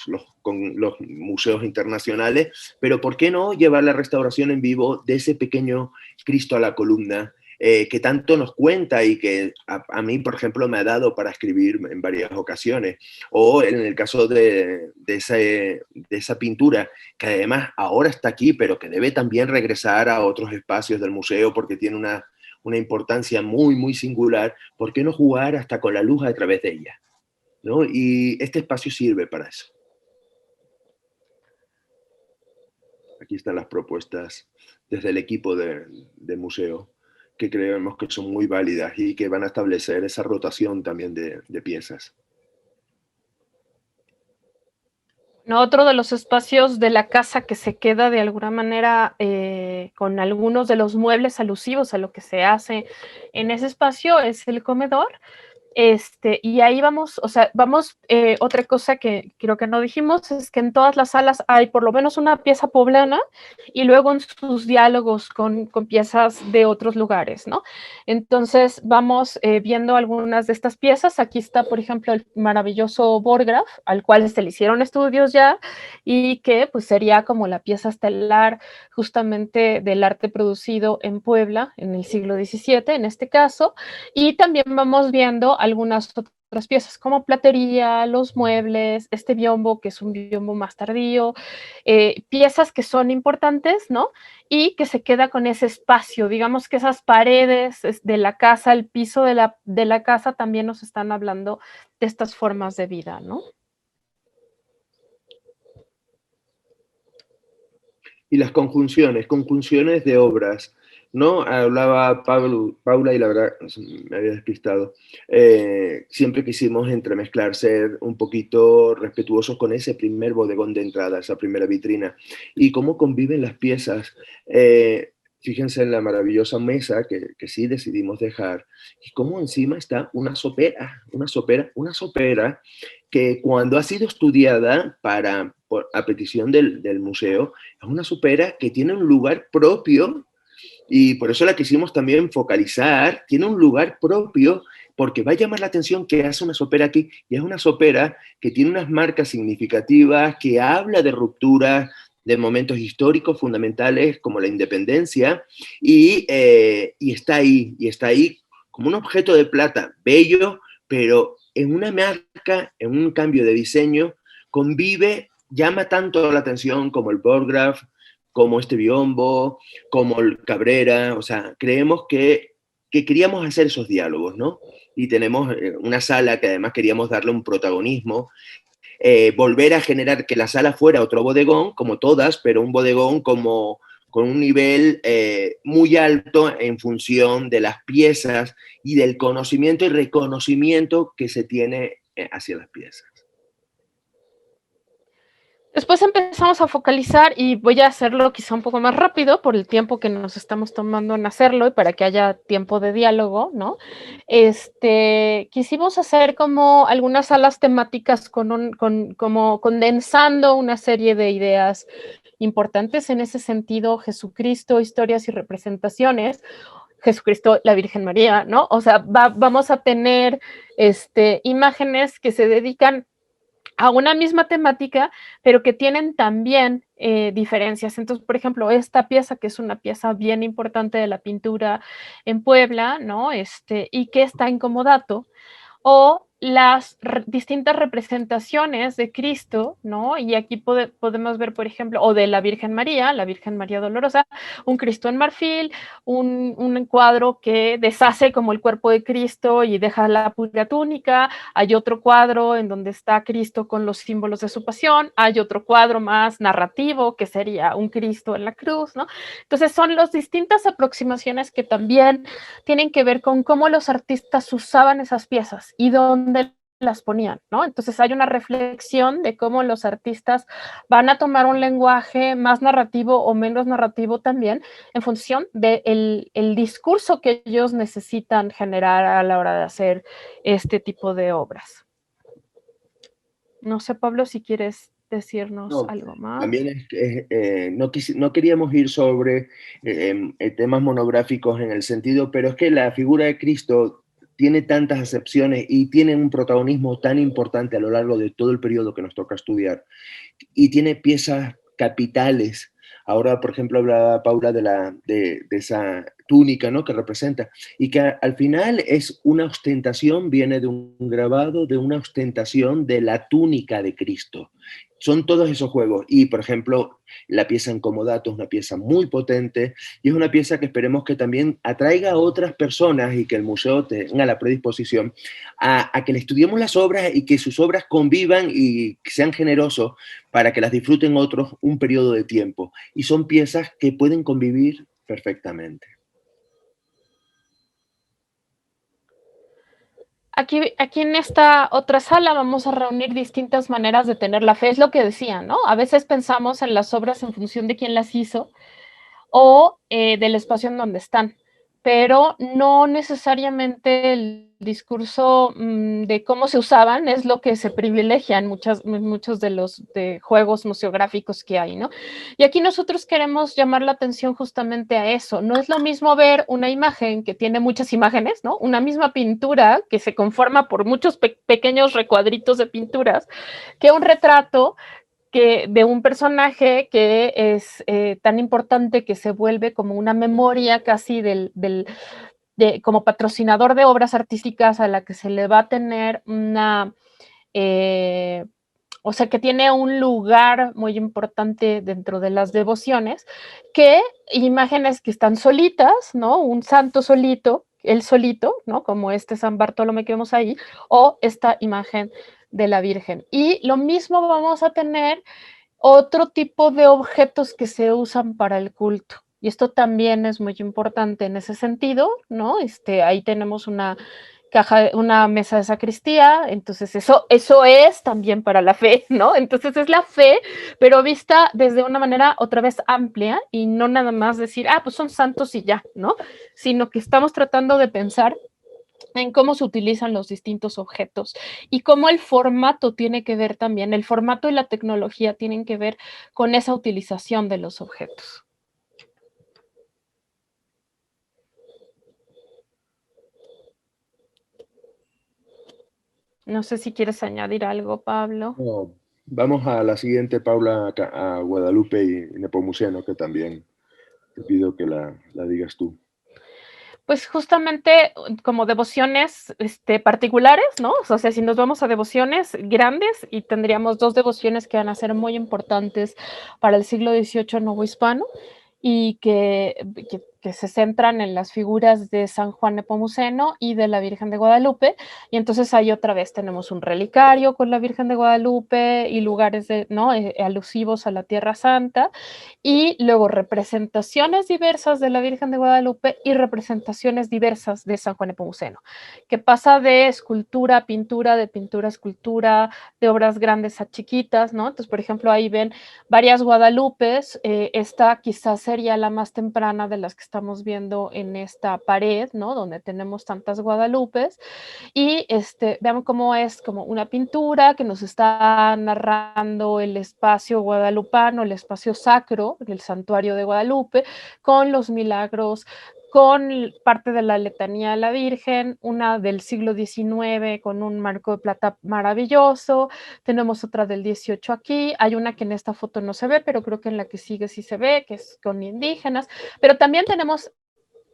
C: con los museos internacionales, pero ¿por qué no llevar la restauración en vivo de ese pequeño Cristo a la Columna, que tanto nos cuenta y que a mí, por ejemplo, me ha dado para escribir en varias ocasiones? O en el caso de esa pintura, que además ahora está aquí, pero que debe también regresar a otros espacios del museo porque tiene una importancia muy, muy singular. ¿Por qué no jugar hasta con la luz a través de ella? ¿No? Y este espacio sirve para eso. Aquí están las propuestas desde el equipo de museo, que creemos que son muy válidas y que van a establecer esa rotación también de piezas.
D: No, otro de los espacios de la casa que se queda de alguna manera con algunos de los muebles alusivos a lo que se hace en ese espacio es el comedor. Y ahí vamos, o sea, otra cosa que creo que no dijimos es que en todas las salas hay por lo menos una pieza poblana y luego en sus diálogos con piezas de otros lugares, ¿no? Entonces vamos viendo algunas de estas piezas. Aquí está, por ejemplo, el maravilloso Borgraf, al cual se le hicieron estudios ya y que pues sería como la pieza estelar justamente del arte producido en Puebla en el siglo XVII, en este caso, y también vamos viendo algunas otras piezas como platería, los muebles, este biombo que es un biombo más tardío, piezas que son importantes, ¿no? Y que se queda con ese espacio, digamos que esas paredes de la casa, el piso de la casa también nos están hablando de estas formas de vida, ¿no?
C: Y las conjunciones de obras, ¿no? Hablaba Paula y la verdad me había despistado. Siempre quisimos entremezclar, ser un poquito respetuosos con ese primer bodegón de entrada, esa primera vitrina, y cómo conviven las piezas. Fíjense en la maravillosa mesa que sí decidimos dejar, y cómo encima está una sopera que cuando ha sido estudiada a petición del museo, es una sopera que tiene un lugar propio, y por eso la quisimos también focalizar. Tiene un lugar propio porque va a llamar la atención que hace una sopera aquí, y es una sopera que tiene unas marcas significativas, que habla de rupturas, de momentos históricos fundamentales como la independencia, y está ahí como un objeto de plata, bello, pero en una marca, en un cambio de diseño, convive, llama tanto la atención como el Borgraf, como este biombo, como el Cabrera. O sea, creemos que queríamos hacer esos diálogos, ¿no? Y tenemos una sala que además queríamos darle un protagonismo, volver a generar que la sala fuera otro bodegón, como todas, pero un bodegón con un nivel muy alto en función de las piezas y del conocimiento y reconocimiento que se tiene hacia las piezas.
D: Después empezamos a focalizar, y voy a hacerlo quizá un poco más rápido por el tiempo que nos estamos tomando en hacerlo y para que haya tiempo de diálogo, ¿no? Quisimos hacer como algunas salas temáticas como condensando una serie de ideas importantes en ese sentido: Jesucristo, historias y representaciones, Jesucristo, la Virgen María, ¿no? O sea, vamos a tener imágenes que se dedican a una misma temática, pero que tienen también diferencias. Entonces, por ejemplo, esta pieza, que es una pieza bien importante de la pintura en Puebla, ¿no? Y que está en comodato, o las distintas representaciones de Cristo, ¿no? Y aquí podemos ver, por ejemplo, o de la Virgen María Dolorosa, un Cristo en marfil, un cuadro que deshace como el cuerpo de Cristo y deja la pura túnica, hay otro cuadro en donde está Cristo con los símbolos de su pasión, hay otro cuadro más narrativo que sería un Cristo en la cruz, ¿no? Entonces son las distintas aproximaciones que también tienen que ver con cómo los artistas usaban esas piezas y dónde las ponían, ¿no? Entonces hay una reflexión de cómo los artistas van a tomar un lenguaje más narrativo o menos narrativo también en función del discurso que ellos necesitan generar a la hora de hacer este tipo de obras. No sé, Pablo, si quieres decirnos algo más.
C: También no queríamos ir sobre temas monográficos en el sentido, pero es que la figura de Cristo tiene tantas acepciones y tiene un protagonismo tan importante a lo largo de todo el periodo que nos toca estudiar, y tiene piezas capitales. Ahora, por ejemplo, hablaba Paula de esa túnica, ¿no?, que representa, y que al final es una ostentación, viene de un grabado, de una ostentación de la túnica de Cristo. Son todos esos juegos. Y, por ejemplo, la pieza en comodato es una pieza muy potente y es una pieza que esperemos que también atraiga a otras personas y que el museo tenga la predisposición a que le estudiemos las obras y que sus obras convivan y sean generosos para que las disfruten otros un periodo de tiempo. Y son piezas que pueden convivir perfectamente.
D: Aquí en esta otra sala vamos a reunir distintas maneras de tener la fe, es lo que decía, ¿no? A veces pensamos en las obras en función de quién las hizo o del espacio en donde están, pero no necesariamente el discurso de cómo se usaban es lo que se privilegia en muchos de los juegos museográficos que hay, ¿no? Y aquí nosotros queremos llamar la atención justamente a eso. No es lo mismo ver una imagen que tiene muchas imágenes, ¿no? Una misma pintura que se conforma por muchos pequeños recuadritos de pinturas, que un retrato de un personaje que es tan importante que se vuelve como una memoria casi como patrocinador de obras artísticas a la que se le va a tener o sea, que tiene un lugar muy importante dentro de las devociones, que imágenes que están solitas, ¿no? Un santo solito, él solito, ¿no? Como este San Bartolomé que vemos ahí, o esta imagen de la Virgen. Y lo mismo vamos a tener otro tipo de objetos que se usan para el culto. Y esto también es muy importante en ese sentido, ¿no? Ahí tenemos una una mesa de sacristía, entonces eso es también para la fe, ¿no? Entonces es la fe, pero vista desde una manera otra vez amplia y no nada más decir, pues son santos y ya, ¿no? Sino que estamos tratando de pensar en cómo se utilizan los distintos objetos y cómo el formato tiene que ver también, el formato y la tecnología tienen que ver con esa utilización de los objetos. No sé si quieres añadir algo, Pablo.
C: No, vamos a la siguiente, Paula, a Guadalupe y Nepomuceno, que también te pido que la digas tú.
D: Pues justamente como devociones particulares, ¿no? O sea, si nos vamos a devociones grandes y tendríamos 2 devociones que van a ser muy importantes para el siglo XVIII novohispano y que se centran en las figuras de San Juan Nepomuceno y de la Virgen de Guadalupe. Y entonces ahí otra vez tenemos un relicario con la Virgen de Guadalupe y lugares alusivos a la Tierra Santa. Y luego representaciones diversas de la Virgen de Guadalupe y representaciones diversas de San Juan Nepomuceno, que pasa de escultura a pintura, de pintura a escultura, de obras grandes a chiquitas, ¿no? Entonces, por ejemplo, ahí ven varias Guadalupes, esta quizás sería la más temprana de las que estamos viendo en esta pared, ¿no? Donde tenemos tantas Guadalupes, y veamos cómo es como una pintura que nos está narrando el espacio guadalupano, el espacio sacro, el santuario de Guadalupe, con los milagros, con parte de la letanía de la Virgen, una del siglo XIX con un marco de plata maravilloso, tenemos otra del XVIII aquí, hay una que en esta foto no se ve, pero creo que en la que sigue sí se ve, que es con indígenas, pero también tenemos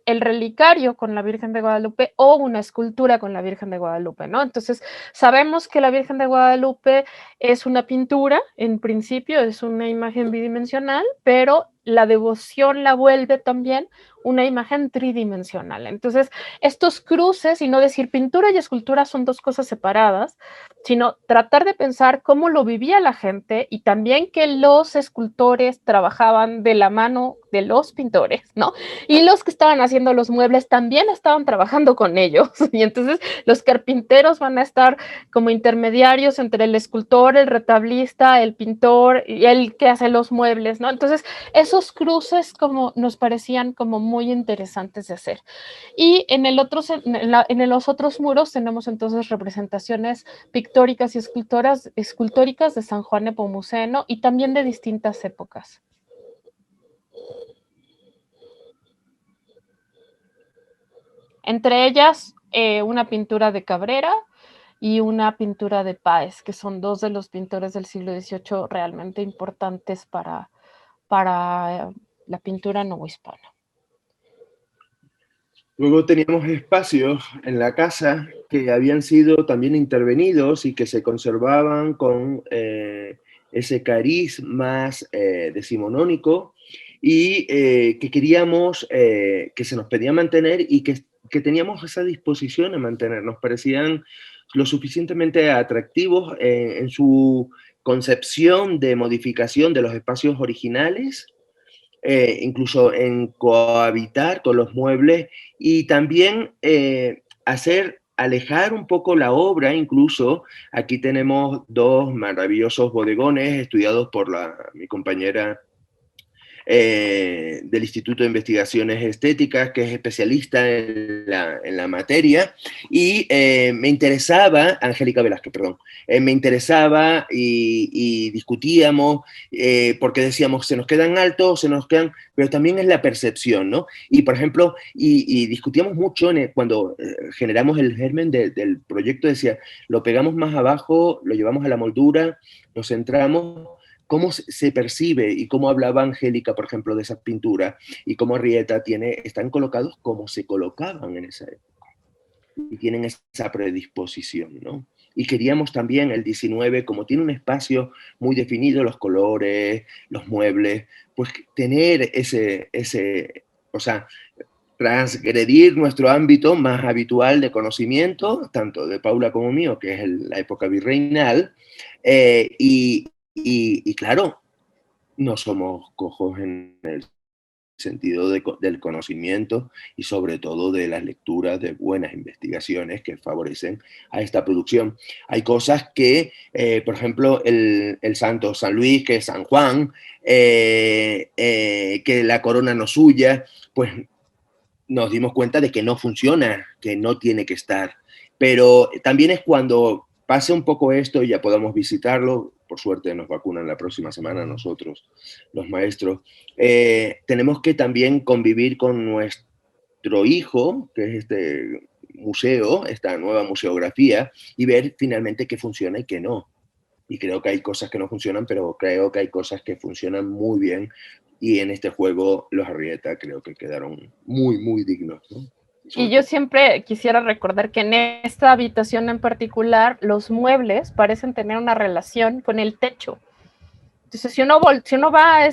D: el relicario con la Virgen de Guadalupe o una escultura con la Virgen de Guadalupe, ¿no? Entonces, sabemos que la Virgen de Guadalupe es una pintura, en principio es una imagen bidimensional, pero la devoción la vuelve también una imagen tridimensional. Entonces, estos cruces, y no decir pintura y escultura son dos cosas separadas, sino tratar de pensar cómo lo vivía la gente y también que los escultores trabajaban de la mano de los pintores, ¿no? Y los que estaban haciendo los muebles también estaban trabajando con ellos. Y entonces los carpinteros van a estar como intermediarios entre el escultor, el retablista, el pintor y el que hace los muebles, ¿no? Entonces, esos cruces como nos parecían como muy interesantes de hacer. Y en los otros muros tenemos entonces representaciones pictóricas y escultóricas de San Juan Nepomuceno y también de distintas épocas. Entre ellas, una pintura de Cabrera y una pintura de Páez, que son dos de los pintores del siglo XVIII realmente importantes para la pintura novohispana.
C: Luego teníamos espacios en la casa que habían sido también intervenidos y que se conservaban con ese cariz más decimonónico y que queríamos, que se nos pedía mantener y que teníamos esa disposición a mantener. Nos parecían lo suficientemente atractivos en su concepción de modificación de los espacios originales, incluso en cohabitar con los muebles y también alejar un poco la obra. Incluso aquí tenemos dos maravillosos bodegones estudiados por mi compañera del Instituto de Investigaciones Estéticas, que es especialista en la materia, y me interesaba, Angélica Velázquez, perdón, me interesaba y discutíamos, porque decíamos, se nos quedan altos, se nos quedan, pero también es la percepción, ¿no? Y por ejemplo, y discutíamos mucho cuando generamos el germen del proyecto, decía, lo pegamos más abajo, lo llevamos a la moldura, nos centramos, cómo se percibe y cómo hablaba Angélica, por ejemplo, de esas pinturas y cómo Arrieta están colocados como se colocaban en esa época y tienen esa predisposición, ¿no? Y queríamos también el 19, como tiene un espacio muy definido, los colores, los muebles, pues tener o sea, transgredir nuestro ámbito más habitual de conocimiento, tanto de Paula como mío, que es la época virreinal, y claro, no somos cojos en el sentido del conocimiento y sobre todo de las lecturas de buenas investigaciones que favorecen a esta producción. Hay cosas que, por ejemplo, el santo San Luis, que es San Juan, que la corona no suya, pues nos dimos cuenta de que no funciona, que no tiene que estar. Pero también es cuando pase un poco esto y ya podamos visitarlo. Por suerte nos vacunan la próxima semana nosotros, los maestros. Tenemos que también convivir con nuestro hijo, que es este museo, esta nueva museografía, y ver finalmente qué funciona y qué no. Y creo que hay cosas que no funcionan, pero creo que hay cosas que funcionan muy bien. Y en este juego los Arrieta creo que quedaron muy, muy dignos, ¿no?
D: Y yo siempre quisiera recordar que en esta habitación en particular los muebles parecen tener una relación con el techo. Entonces, si uno va a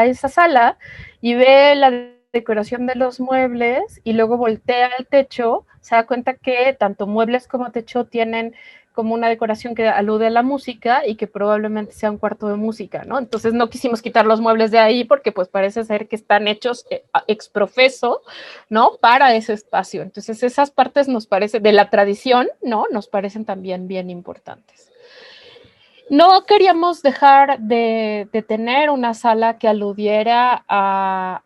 D: esa sala y ve la decoración de los muebles y luego voltea al techo, se da cuenta que tanto muebles como techo tienen como una decoración que alude a la música y que probablemente sea un cuarto de música, ¿no? Entonces no quisimos quitar los muebles de ahí porque pues parece ser que están hechos ex profeso, ¿no? Para ese espacio. Entonces esas partes nos parecen, de la tradición, ¿no? Nos parecen también bien importantes. No queríamos dejar de tener una sala que aludiera a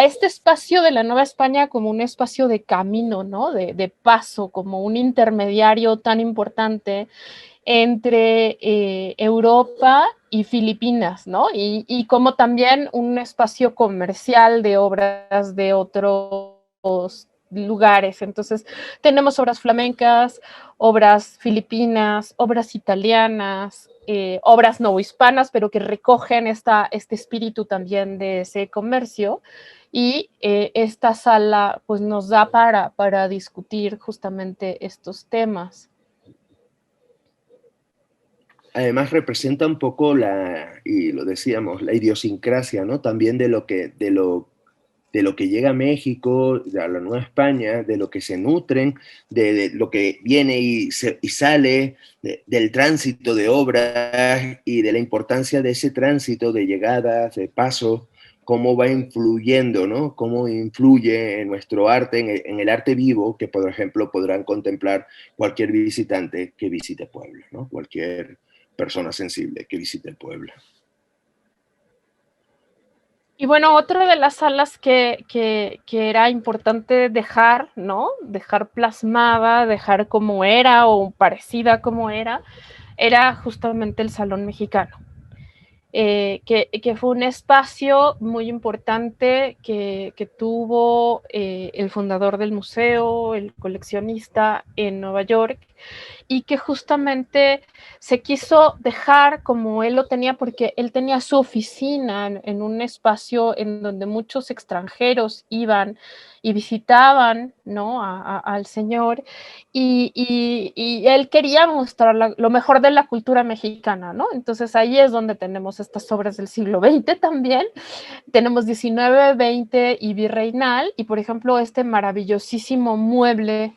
D: este espacio de la Nueva España como un espacio de camino, ¿no? De paso, como un intermediario tan importante entre Europa y Filipinas, ¿no? Y como también un espacio comercial de obras de otros lugares. Entonces, tenemos obras flamencas, obras filipinas, obras italianas, obras novohispanas, pero que recogen este espíritu también de ese comercio. Y esta sala pues nos da para discutir justamente estos temas.
C: Además representa un poco y lo decíamos, la idiosincrasia, ¿no? También de lo que llega a México, a la Nueva España, de lo que se nutren, de lo que viene y sale, del tránsito de obras y de la importancia de ese tránsito de llegadas, de paso, cómo va influyendo, ¿no? Cómo influye en nuestro arte, en el arte vivo, que por ejemplo podrán contemplar cualquier visitante que visite Puebla, ¿no? Cualquier persona sensible que visite el pueblo.
D: Y bueno, otra de las salas que era importante dejar, ¿no? Dejar plasmada, dejar como era o parecida como era justamente el Salón Mexicano. Que fue un espacio muy importante que tuvo el fundador del museo, el coleccionista en Nueva York, y que justamente se quiso dejar como él lo tenía, porque él tenía su oficina en un espacio en donde muchos extranjeros iban y visitaban, ¿no? al señor, y él quería mostrar lo mejor de la cultura mexicana, ¿no? Entonces ahí es donde tenemos estas obras del siglo XX también, tenemos 19, 20 y virreinal, y por ejemplo este maravillosísimo mueble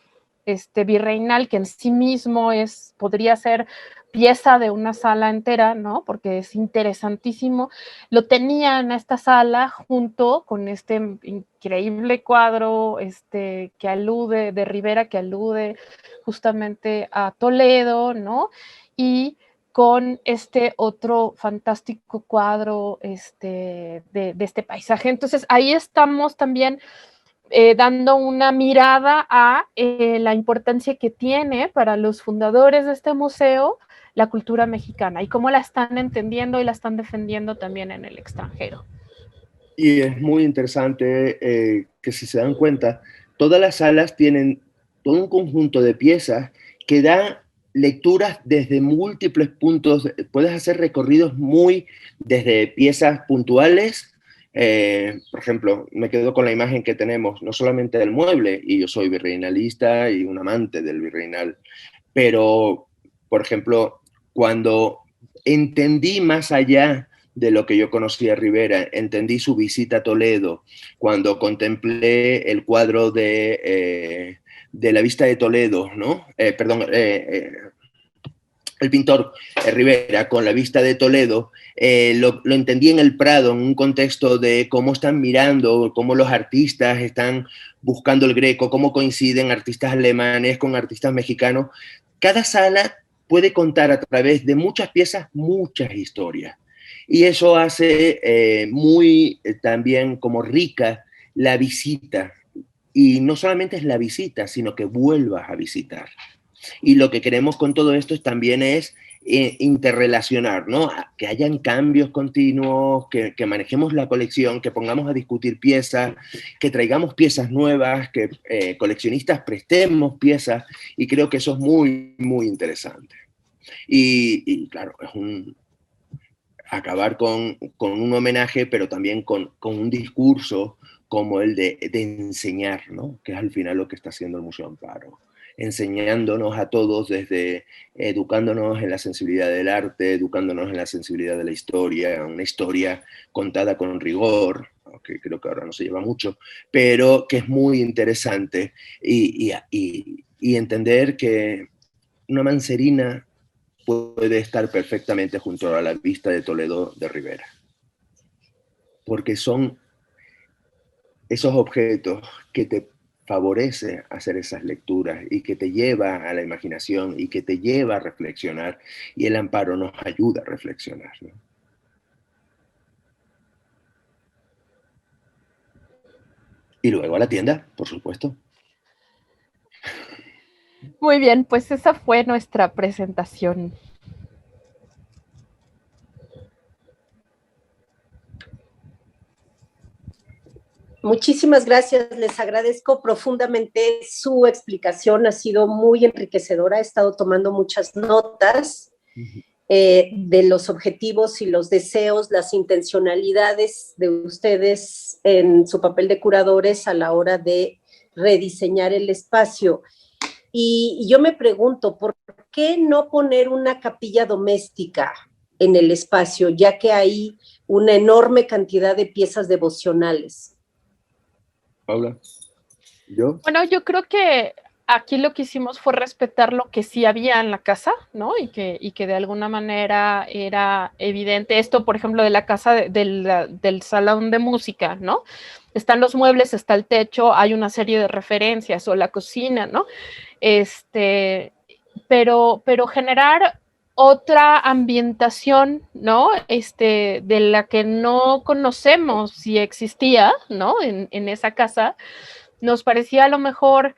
D: virreinal, que en sí mismo podría ser pieza de una sala entera, ¿no? Porque es interesantísimo. Lo tenía en esta sala junto con este increíble cuadro que alude, de Rivera, que alude justamente a Toledo, ¿no? Y con este otro fantástico cuadro de este paisaje. Entonces, ahí estamos también dando una mirada a la importancia que tiene para los fundadores de este museo la cultura mexicana y cómo la están entendiendo y la están defendiendo también en el extranjero.
C: Y es muy interesante que si se dan cuenta, todas las salas tienen todo un conjunto de piezas que da lecturas desde múltiples puntos. Puedes hacer recorridos desde piezas puntuales. Por ejemplo, me quedo con la imagen que tenemos, no solamente del mueble, y yo soy virreinalista y un amante del virreinal, pero, por ejemplo, cuando entendí más allá de lo que yo conocía a Rivera, entendí su visita a Toledo, cuando contemplé el cuadro de la vista de Toledo, ¿no? El pintor Rivera con la vista de Toledo, lo entendí en el Prado, en un contexto de cómo están mirando, cómo los artistas están buscando el Greco, cómo coinciden artistas alemanes con artistas mexicanos. Cada sala puede contar a través de muchas piezas muchas historias. Y eso hace también como rica la visita. Y no solamente es la visita, sino que vuelvas a visitar. Y lo que queremos con todo esto también es interrelacionar, ¿no? Que hayan cambios continuos, que manejemos la colección, que pongamos a discutir piezas, que traigamos piezas nuevas, que coleccionistas prestemos piezas, y creo que eso es muy, muy interesante. Y claro, es acabar con un homenaje, pero también con un discurso como el de enseñar, ¿no? Que es al final lo que está haciendo el Museo Amparo, enseñándonos a todos, desde educándonos en la sensibilidad del arte, educándonos en la sensibilidad de la historia, una historia contada con rigor, que creo que ahora no se lleva mucho, pero que es muy interesante, y entender que una mancerina puede estar perfectamente junto a la vista de Toledo de Rivera, porque son esos objetos que te favorece hacer esas lecturas y que te lleva a la imaginación y que te lleva a reflexionar, y el Amparo nos ayuda a reflexionar, ¿no? Y luego a la tienda, por supuesto.
D: Muy bien, pues esa fue nuestra presentación.
B: Muchísimas gracias, les agradezco profundamente su explicación, ha sido muy enriquecedora, he estado tomando muchas notas de los objetivos y los deseos, las intencionalidades de ustedes en su papel de curadores a la hora de rediseñar el espacio. Y yo me pregunto, ¿por qué no poner una capilla doméstica en el espacio, ya que hay una enorme cantidad de piezas devocionales?
C: Paula, ¿yo?
D: Bueno, yo creo que aquí lo que hicimos fue respetar lo que sí había en la casa, ¿no? Y que de alguna manera era evidente esto, por ejemplo, de la casa del salón de música, ¿no? Están los muebles, está el techo, hay una serie de referencias, o la cocina, ¿no? Pero generar otra ambientación, ¿no? De la que no conocemos si existía, ¿no? En esa casa, nos parecía a lo mejor,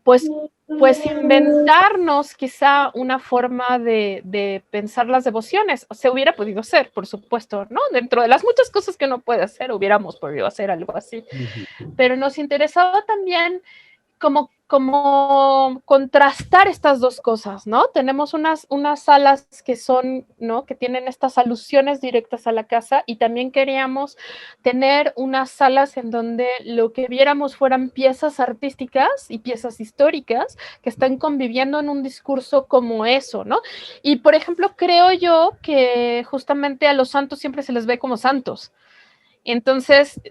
D: pues inventarnos quizá una forma de pensar las devociones. Se hubiera podido hacer, por supuesto, ¿no? Dentro de las muchas cosas que no puede hacer, hubiéramos podido hacer algo así. Pero nos interesaba también como contrastar estas dos cosas, ¿no? Tenemos unas salas que son, ¿no? Que tienen estas alusiones directas a la casa, y también queríamos tener unas salas en donde lo que viéramos fueran piezas artísticas y piezas históricas que están conviviendo en un discurso como eso, ¿no? Y, por ejemplo, creo yo que justamente a los santos siempre se les ve como santos. Entonces,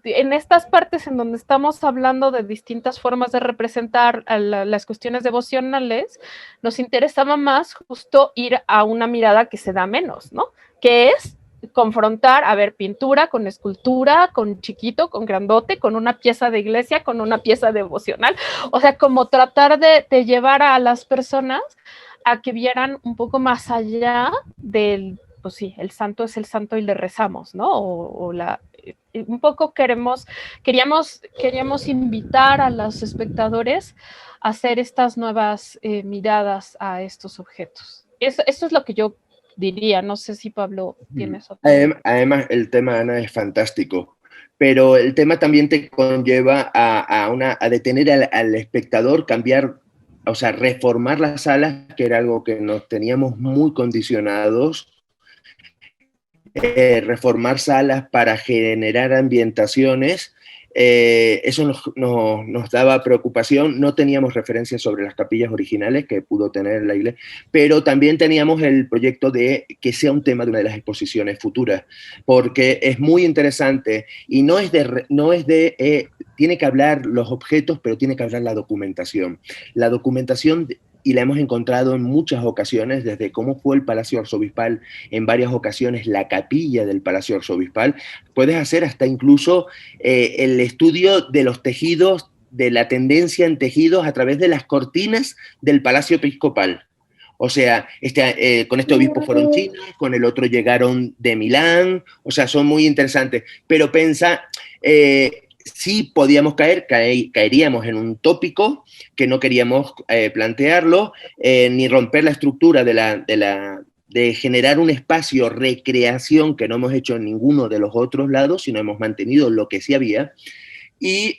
D: en estas partes en donde estamos hablando de distintas formas de representar a las cuestiones devocionales, nos interesaba más justo ir a una mirada que se da menos, ¿no? Que es confrontar, a ver, pintura con escultura, con chiquito, con grandote, con una pieza de iglesia, con una pieza devocional. O sea, como tratar de llevar a las personas a que vieran un poco más allá del, pues sí, el santo es el santo y le rezamos, ¿no? Un poco queríamos invitar a los espectadores a hacer estas nuevas miradas a estos objetos. Eso es lo que yo diría. No sé si Pablo tienes otro.
C: Además, el tema, Ana, es fantástico, pero el tema también te conlleva a detener al espectador, cambiar, o sea, reformar las salas, que era algo que nos teníamos muy condicionados, reformar salas para generar ambientaciones. Eso nos daba preocupación. No teníamos referencias sobre las capillas originales que pudo tener la iglesia, pero también teníamos el proyecto de que sea un tema de una de las exposiciones futuras, porque es muy interesante y tiene que hablar los objetos, pero tiene que hablar la documentación. La documentación, y la hemos encontrado en muchas ocasiones, desde cómo fue el Palacio Arzobispal, en varias ocasiones la capilla del Palacio Arzobispal. Puedes hacer hasta incluso el estudio de los tejidos, de la tendencia en tejidos a través de las cortinas del Palacio Episcopal. O sea, con este obispo fueron chinos, con el otro llegaron de Milán, o sea, son muy interesantes. Pero sí podíamos caeríamos en un tópico que no queríamos plantearlo, ni romper la estructura de generar un espacio recreación que no hemos hecho en ninguno de los otros lados, sino hemos mantenido lo que sí había. Y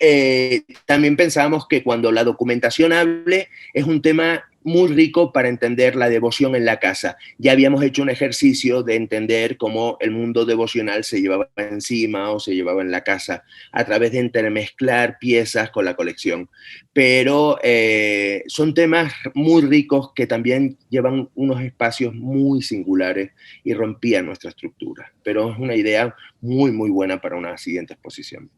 C: también pensábamos que cuando la documentación hable es un tema muy rico para entender la devoción en la casa. Ya habíamos hecho un ejercicio de entender cómo el mundo devocional se llevaba encima o se llevaba en la casa a través de entremezclar piezas con la colección. Pero son temas muy ricos que también llevan unos espacios muy singulares y rompían nuestra estructura. Pero es una idea muy, muy buena para una siguiente exposición.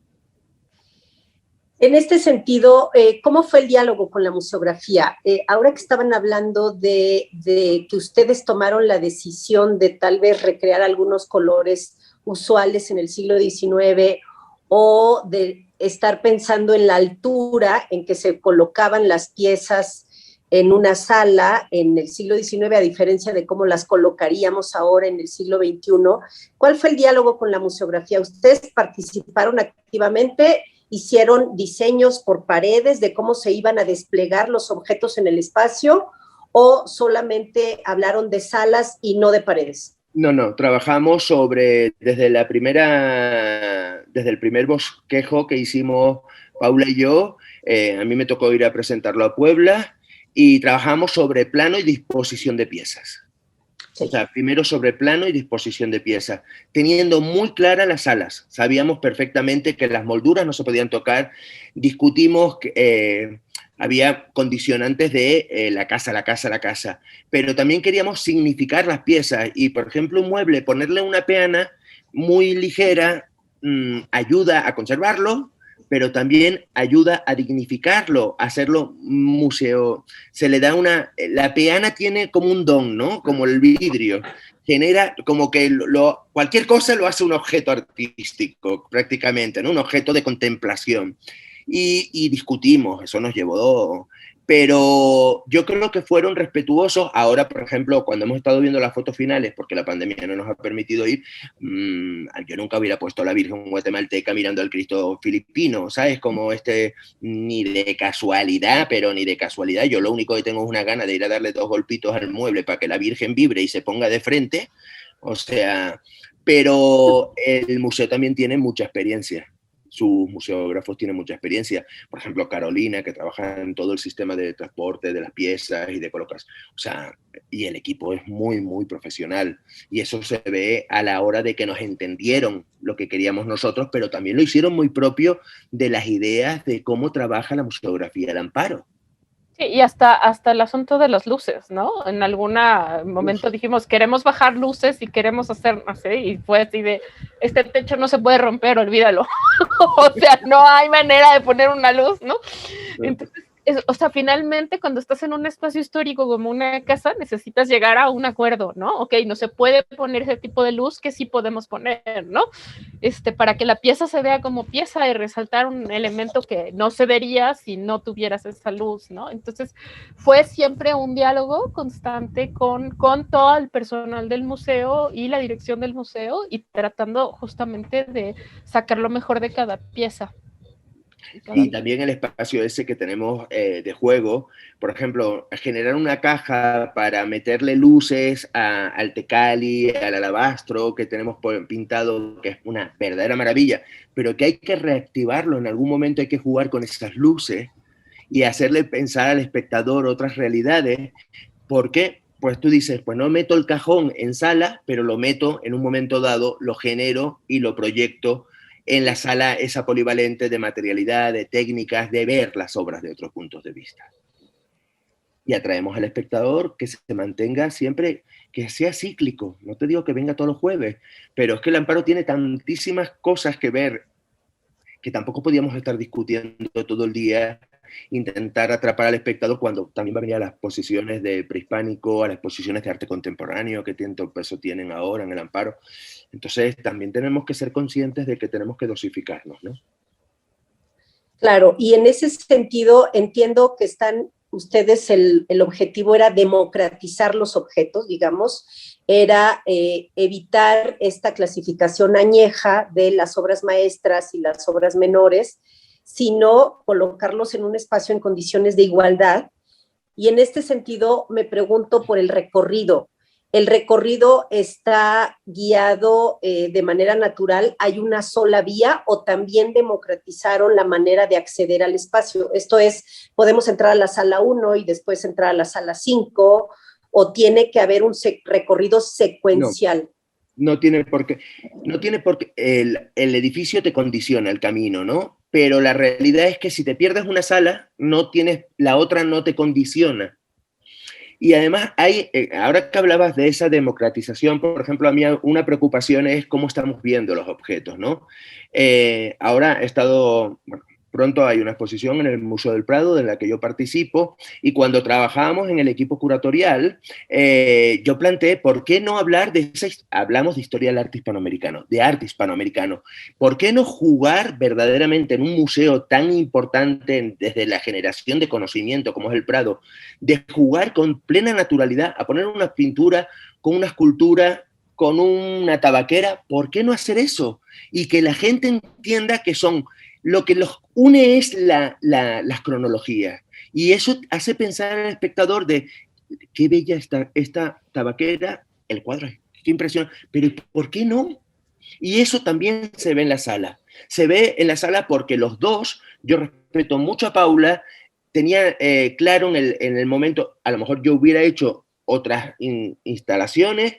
B: En este sentido, ¿cómo fue el diálogo con la museografía? Ahora que estaban hablando de que ustedes tomaron la decisión de tal vez recrear algunos colores usuales en el siglo XIX o de estar pensando en la altura en que se colocaban las piezas en una sala en el siglo XIX, a diferencia de cómo las colocaríamos ahora en el siglo XXI, ¿cuál fue el diálogo con la museografía? ¿Ustedes participaron activamente? ¿Hicieron diseños por paredes de cómo se iban a desplegar los objetos en el espacio o solamente hablaron de salas y no de paredes?
C: No, trabajamos desde el primer bosquejo que hicimos Paula y yo, a mí me tocó ir a presentarlo a Puebla, y trabajamos sobre plano y disposición de piezas. Sí. O sea, primero sobre plano y disposición de piezas, teniendo muy claras las salas. Sabíamos perfectamente que las molduras no se podían tocar, discutimos que había condicionantes de la casa, pero también queríamos significar las piezas y, por ejemplo, un mueble, ponerle una peana muy ligera ayuda a conservarlo, pero también ayuda a dignificarlo, a hacerlo museo. Se le da la peana tiene como un don, ¿no? Como el vidrio. Genera como que cualquier cosa lo hace un objeto artístico, prácticamente, ¿no? Un objeto de contemplación. Y discutimos, eso nos llevó, pero yo creo que fueron respetuosos. Ahora, por ejemplo, cuando hemos estado viendo las fotos finales, porque la pandemia no nos ha permitido ir, yo nunca hubiera puesto a la Virgen guatemalteca mirando al Cristo filipino, ¿sabes? Como ni de casualidad, pero ni de casualidad. Yo lo único que tengo es una gana de ir a darle 2 golpitos al mueble para que la Virgen vibre y se ponga de frente, o sea, pero el museo también tiene mucha experiencia. Sus museógrafos tienen mucha experiencia. Por ejemplo, Carolina, que trabaja en todo el sistema de transporte de las piezas y de colocación. O sea, y el equipo es muy, muy profesional. Y eso se ve a la hora de que nos entendieron lo que queríamos nosotros, pero también lo hicieron muy propio de las ideas de cómo trabaja la museografía del Amparo.
D: Sí, y hasta el asunto de las luces, ¿no? En algún momento dijimos, queremos bajar luces y queremos hacer, no sé, y fue así de, este techo no se puede romper, olvídalo. O sea, no hay manera de poner una luz, ¿no? Entonces, o sea, finalmente cuando estás en un espacio histórico como una casa, necesitas llegar a un acuerdo, ¿no? Ok, no se puede poner ese tipo de luz que sí podemos poner, ¿no? Para que la pieza se vea como pieza y resaltar un elemento que no se vería si no tuvieras esa luz, ¿no? Entonces, fue siempre un diálogo constante con todo el personal del museo y la dirección del museo y tratando justamente de sacar lo mejor de cada pieza.
C: Y también el espacio ese que tenemos de juego, por ejemplo, generar una caja para meterle luces al tecali, al alabastro que tenemos pintado, que es una verdadera maravilla, pero que hay que reactivarlo, en algún momento hay que jugar con esas luces y hacerle pensar al espectador otras realidades, porque pues tú dices, pues no meto el cajón en sala, pero lo meto en un momento dado, lo genero y lo proyecto en la sala esa polivalente de materialidad, de técnicas, de ver las obras de otros puntos de vista. Y atraemos al espectador que se mantenga siempre, que sea cíclico. No te digo que venga todos los jueves, pero es que el Amparo tiene tantísimas cosas que ver que tampoco podíamos estar discutiendo todo el día, intentar atrapar al espectador cuando también va a venir a las exposiciones de prehispánico, a las exposiciones de arte contemporáneo que tanto peso tienen ahora en el Amparo. Entonces también tenemos que ser conscientes de que tenemos que dosificarnos, ¿no?
B: Claro, y en ese sentido entiendo que están ustedes, el objetivo era democratizar los objetos, digamos, era evitar esta clasificación añeja de las obras maestras y las obras menores, sino colocarlos en un espacio en condiciones de igualdad. Y en este sentido me pregunto por el recorrido. El recorrido está guiado de manera natural, hay una sola vía o también democratizaron la manera de acceder al espacio. Esto es, podemos entrar a la sala 1 y después entrar a la sala 5 o tiene que haber un recorrido secuencial.
C: No tiene por qué, el edificio te condiciona el camino, ¿no? Pero la realidad es que si te pierdes una sala, la otra no te condiciona. Y además ahora que hablabas de esa democratización, por ejemplo, a mí una preocupación es cómo estamos viendo los objetos, ¿no? Ahora he estado, bueno, pronto hay una exposición en el Museo del Prado de la que yo participo y cuando trabajábamos en el equipo curatorial, yo planteé, ¿por qué no hablar hablamos de historia del arte hispanoamericano, de arte hispanoamericano? ¿Por qué no jugar verdaderamente en un museo tan importante desde la generación de conocimiento como es el Prado, de jugar con plena naturalidad a poner una pintura con una escultura, con una tabaquera? ¿Por qué no hacer eso? Y que la gente entienda que lo que los une es las cronologías. Y eso hace pensar al espectador de qué bella esta tabaquera, el cuadro es qué impresión, pero ¿por qué no? Y eso también se ve en la sala. Se ve en la sala porque los dos, yo respeto mucho a Paula, tenía claro en el momento, a lo mejor yo hubiera hecho otras instalaciones,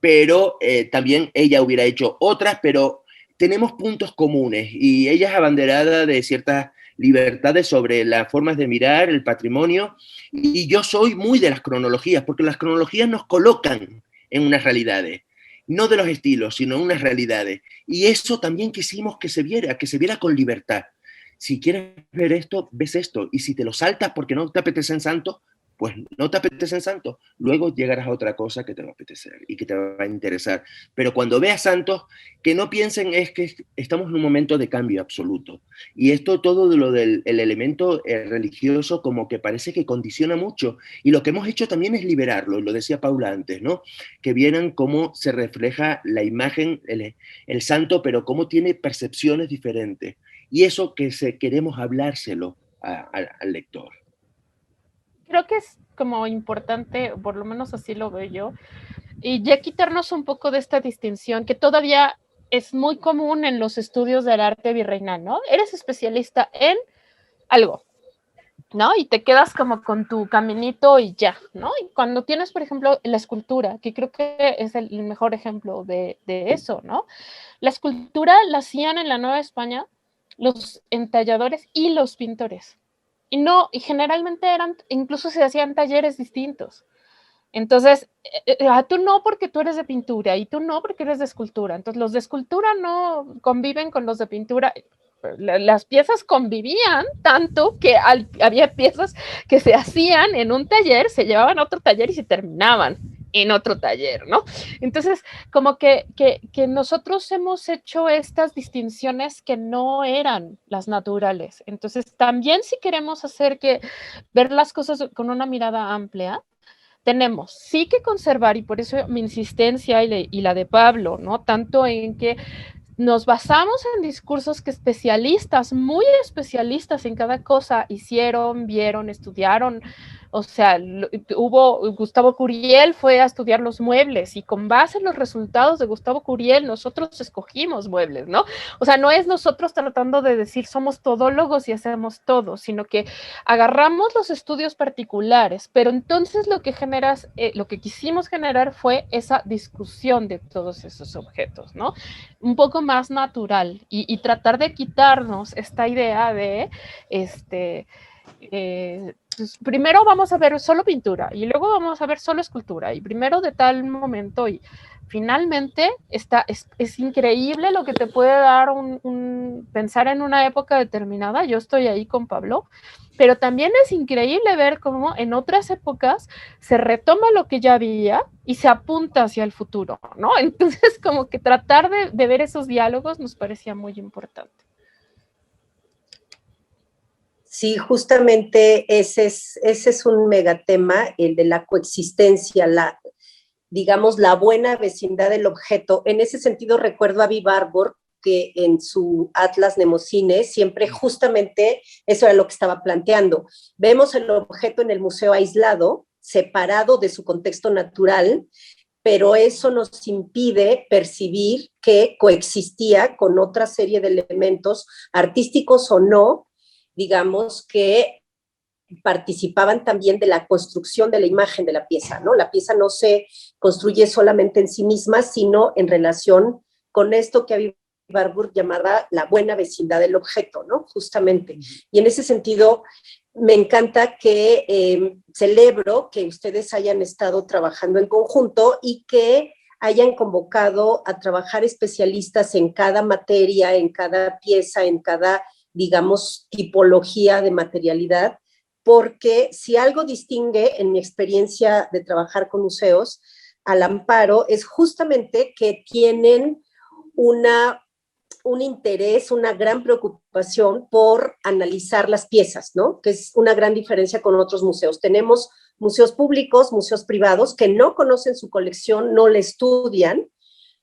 C: pero también ella hubiera hecho otras, pero tenemos puntos comunes y ella es abanderada de ciertas libertades sobre las formas de mirar el patrimonio, y yo soy muy de las cronologías, porque las cronologías nos colocan en unas realidades, no de los estilos, sino en unas realidades, y eso también quisimos que se viera con libertad. Si quieres ver esto, ves esto, y si te lo saltas porque no te apetece en Santo, pues no te apetece en Santos, luego llegarás a otra cosa que te va a apetecer y que te va a interesar. Pero cuando veas Santos, que no piensen es que estamos en un momento de cambio absoluto. Y esto todo de lo del el elemento religioso como que parece que condiciona mucho. Y lo que hemos hecho también es liberarlo, lo decía Paula antes, ¿no? Que vieran cómo se refleja la imagen, el santo, pero cómo tiene percepciones diferentes. Y eso que queremos hablárselo al lector.
D: Creo que es como importante, por lo menos así lo veo yo, y ya quitarnos un poco de esta distinción que todavía es muy común en los estudios del arte virreinal, ¿no? Eres especialista en algo, ¿no? Y te quedas como con tu caminito y ya, ¿no? Y cuando tienes, por ejemplo, la escultura, que creo que es el mejor ejemplo de eso, ¿no? La escultura la hacían en la Nueva España los entalladores y los pintores. Y generalmente incluso se hacían talleres distintos. Entonces, tú no porque tú eres de pintura y tú no porque eres de escultura. Entonces, los de escultura no conviven con los de pintura. Las piezas convivían tanto que había piezas que se hacían en un taller, se llevaban a otro taller y se terminaban en otro taller, ¿no? Entonces, como que nosotros hemos hecho estas distinciones que no eran las naturales. Entonces, también si queremos ver las cosas con una mirada amplia, tenemos sí que conservar, y por eso mi insistencia y la de Pablo, ¿no? Tanto en que nos basamos en discursos que especialistas, muy especialistas en cada cosa, hicieron, vieron, estudiaron. O sea, Gustavo Curiel fue a estudiar los muebles y con base en los resultados de Gustavo Curiel nosotros escogimos muebles, ¿no? O sea, no es nosotros tratando de decir somos todólogos y hacemos todo, sino que agarramos los estudios particulares, pero entonces lo que quisimos generar fue esa discusión de todos esos objetos, ¿no? Un poco más natural y tratar de quitarnos esta idea de pues primero vamos a ver solo pintura y luego vamos a ver solo escultura y primero de tal momento y finalmente es increíble lo que te puede dar pensar en una época determinada. Yo estoy ahí con Pablo, pero también es increíble ver cómo en otras épocas se retoma lo que ya había y se apunta hacia el futuro, ¿no? Entonces como que tratar de ver esos diálogos nos parecía muy importante.
B: Sí, justamente ese es un megatema, el de la coexistencia, digamos, la buena vecindad del objeto. En ese sentido, recuerdo a Avi Warburg, que en su Atlas Mnemosyne siempre justamente eso era lo que estaba planteando. Vemos el objeto en el museo aislado, separado de su contexto natural, pero eso nos impide percibir que coexistía con otra serie de elementos, artísticos o no, digamos, que participaban también de la construcción de la imagen de la pieza, ¿no? La pieza no se construye solamente en sí misma, sino en relación con esto que Avi Warburg llamaba la buena vecindad del objeto, ¿no? Justamente. Y en ese sentido, me encanta que celebro que ustedes hayan estado trabajando en conjunto y que hayan convocado a trabajar especialistas en cada materia, en cada pieza, en cada, digamos, tipología de materialidad, porque si algo distingue en mi experiencia de trabajar con museos al Amparo es justamente que tienen un interés, una gran preocupación por analizar las piezas, ¿no? Que es una gran diferencia con otros museos. Tenemos museos públicos, museos privados que no conocen su colección, no la estudian,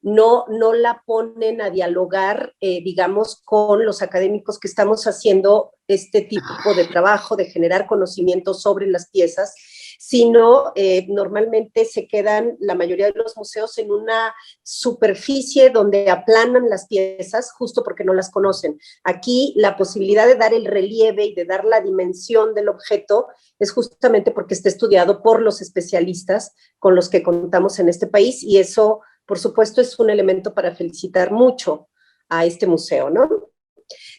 B: no la ponen a dialogar, digamos, con los académicos que estamos haciendo este tipo de trabajo, de generar conocimiento sobre las piezas, sino normalmente se quedan la mayoría de los museos en una superficie donde aplanan las piezas justo porque no las conocen. Aquí la posibilidad de dar el relieve y de dar la dimensión del objeto es justamente porque está estudiado por los especialistas con los que contamos en este país, y eso, por supuesto, es un elemento para felicitar mucho a este museo, ¿no?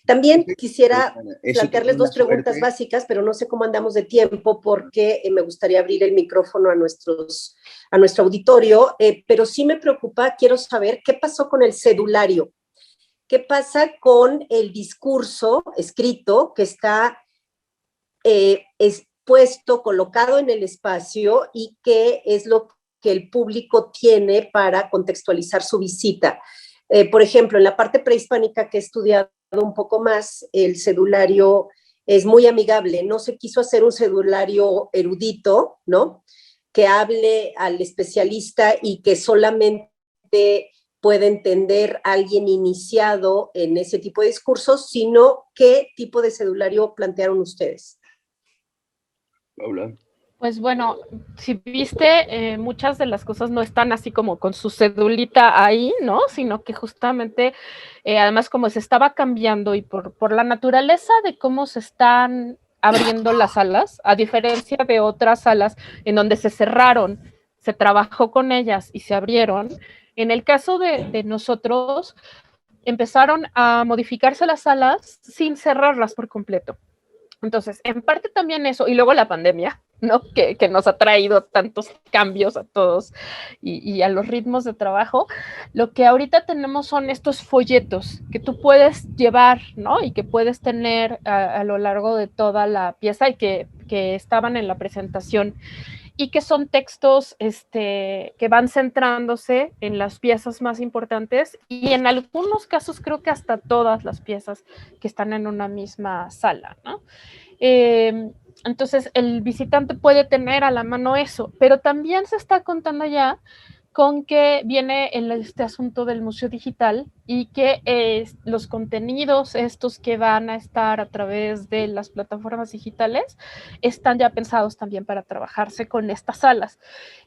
B: También quisiera plantearles dos preguntas básicas, pero no sé cómo andamos de tiempo porque me gustaría abrir el micrófono a nuestro auditorio, pero sí me preocupa, quiero saber qué pasó con el cedulario, qué pasa con el discurso escrito que está expuesto, colocado en el espacio, y qué es lo que el público tiene para contextualizar su visita. Por ejemplo, en la parte prehispánica que he estudiado un poco más, el cedulario es muy amigable, no se quiso hacer un cedulario erudito, ¿no? Que hable al especialista y que solamente puede entender a alguien iniciado en ese tipo de discursos, sino qué tipo de cedulario plantearon ustedes.
C: Paula.
D: Pues bueno, si viste, muchas de las cosas no están así como con su cedulita ahí, ¿no? Sino que justamente, además como se estaba cambiando y por la naturaleza de cómo se están abriendo las salas, a diferencia de otras salas en donde se cerraron, se trabajó con ellas y se abrieron, en el caso de nosotros, empezaron a modificarse las salas sin cerrarlas por completo. Entonces, en parte también eso, y luego la pandemia, ¿no? Que nos ha traído tantos cambios a todos y a los ritmos de trabajo. Lo que ahorita tenemos son estos folletos que tú puedes llevar, ¿no? Y que puedes tener a lo largo de toda la pieza y que estaban en la presentación, y que son textos que van centrándose en las piezas más importantes y en algunos casos creo que hasta todas las piezas que están en una misma sala, ¿no? Entonces el visitante puede tener a la mano eso, pero también se está contando ya con que viene este asunto del museo digital y que los contenidos estos que van a estar a través de las plataformas digitales están ya pensados también para trabajarse con estas salas.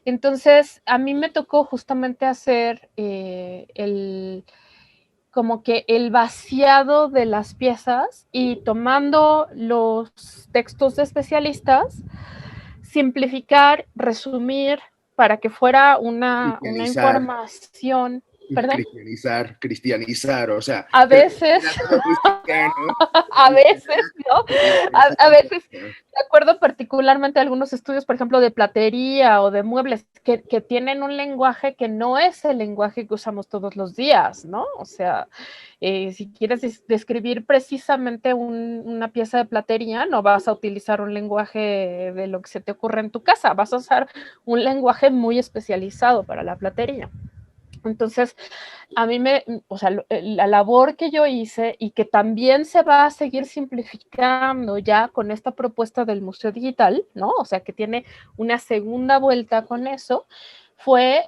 D: Entonces, a mí me tocó justamente hacer como que el vaciado de las piezas y tomando los textos de especialistas, simplificar, resumir, para que fuera una información.
C: ¿Perdón? Cristianizar, o sea.
D: A veces, a veces, ¿no? A veces, de acuerdo particularmente a algunos estudios, por ejemplo, de platería o de muebles, que tienen un lenguaje que no es el lenguaje que usamos todos los días, ¿no? O sea, si quieres describir precisamente una pieza de platería, no vas a utilizar un lenguaje de lo que se te ocurre en tu casa, vas a usar un lenguaje muy especializado para la platería. Entonces, a mí o sea, la labor que yo hice y que también se va a seguir simplificando ya con esta propuesta del Museo Digital, ¿no? O sea, que tiene una segunda vuelta con eso, fue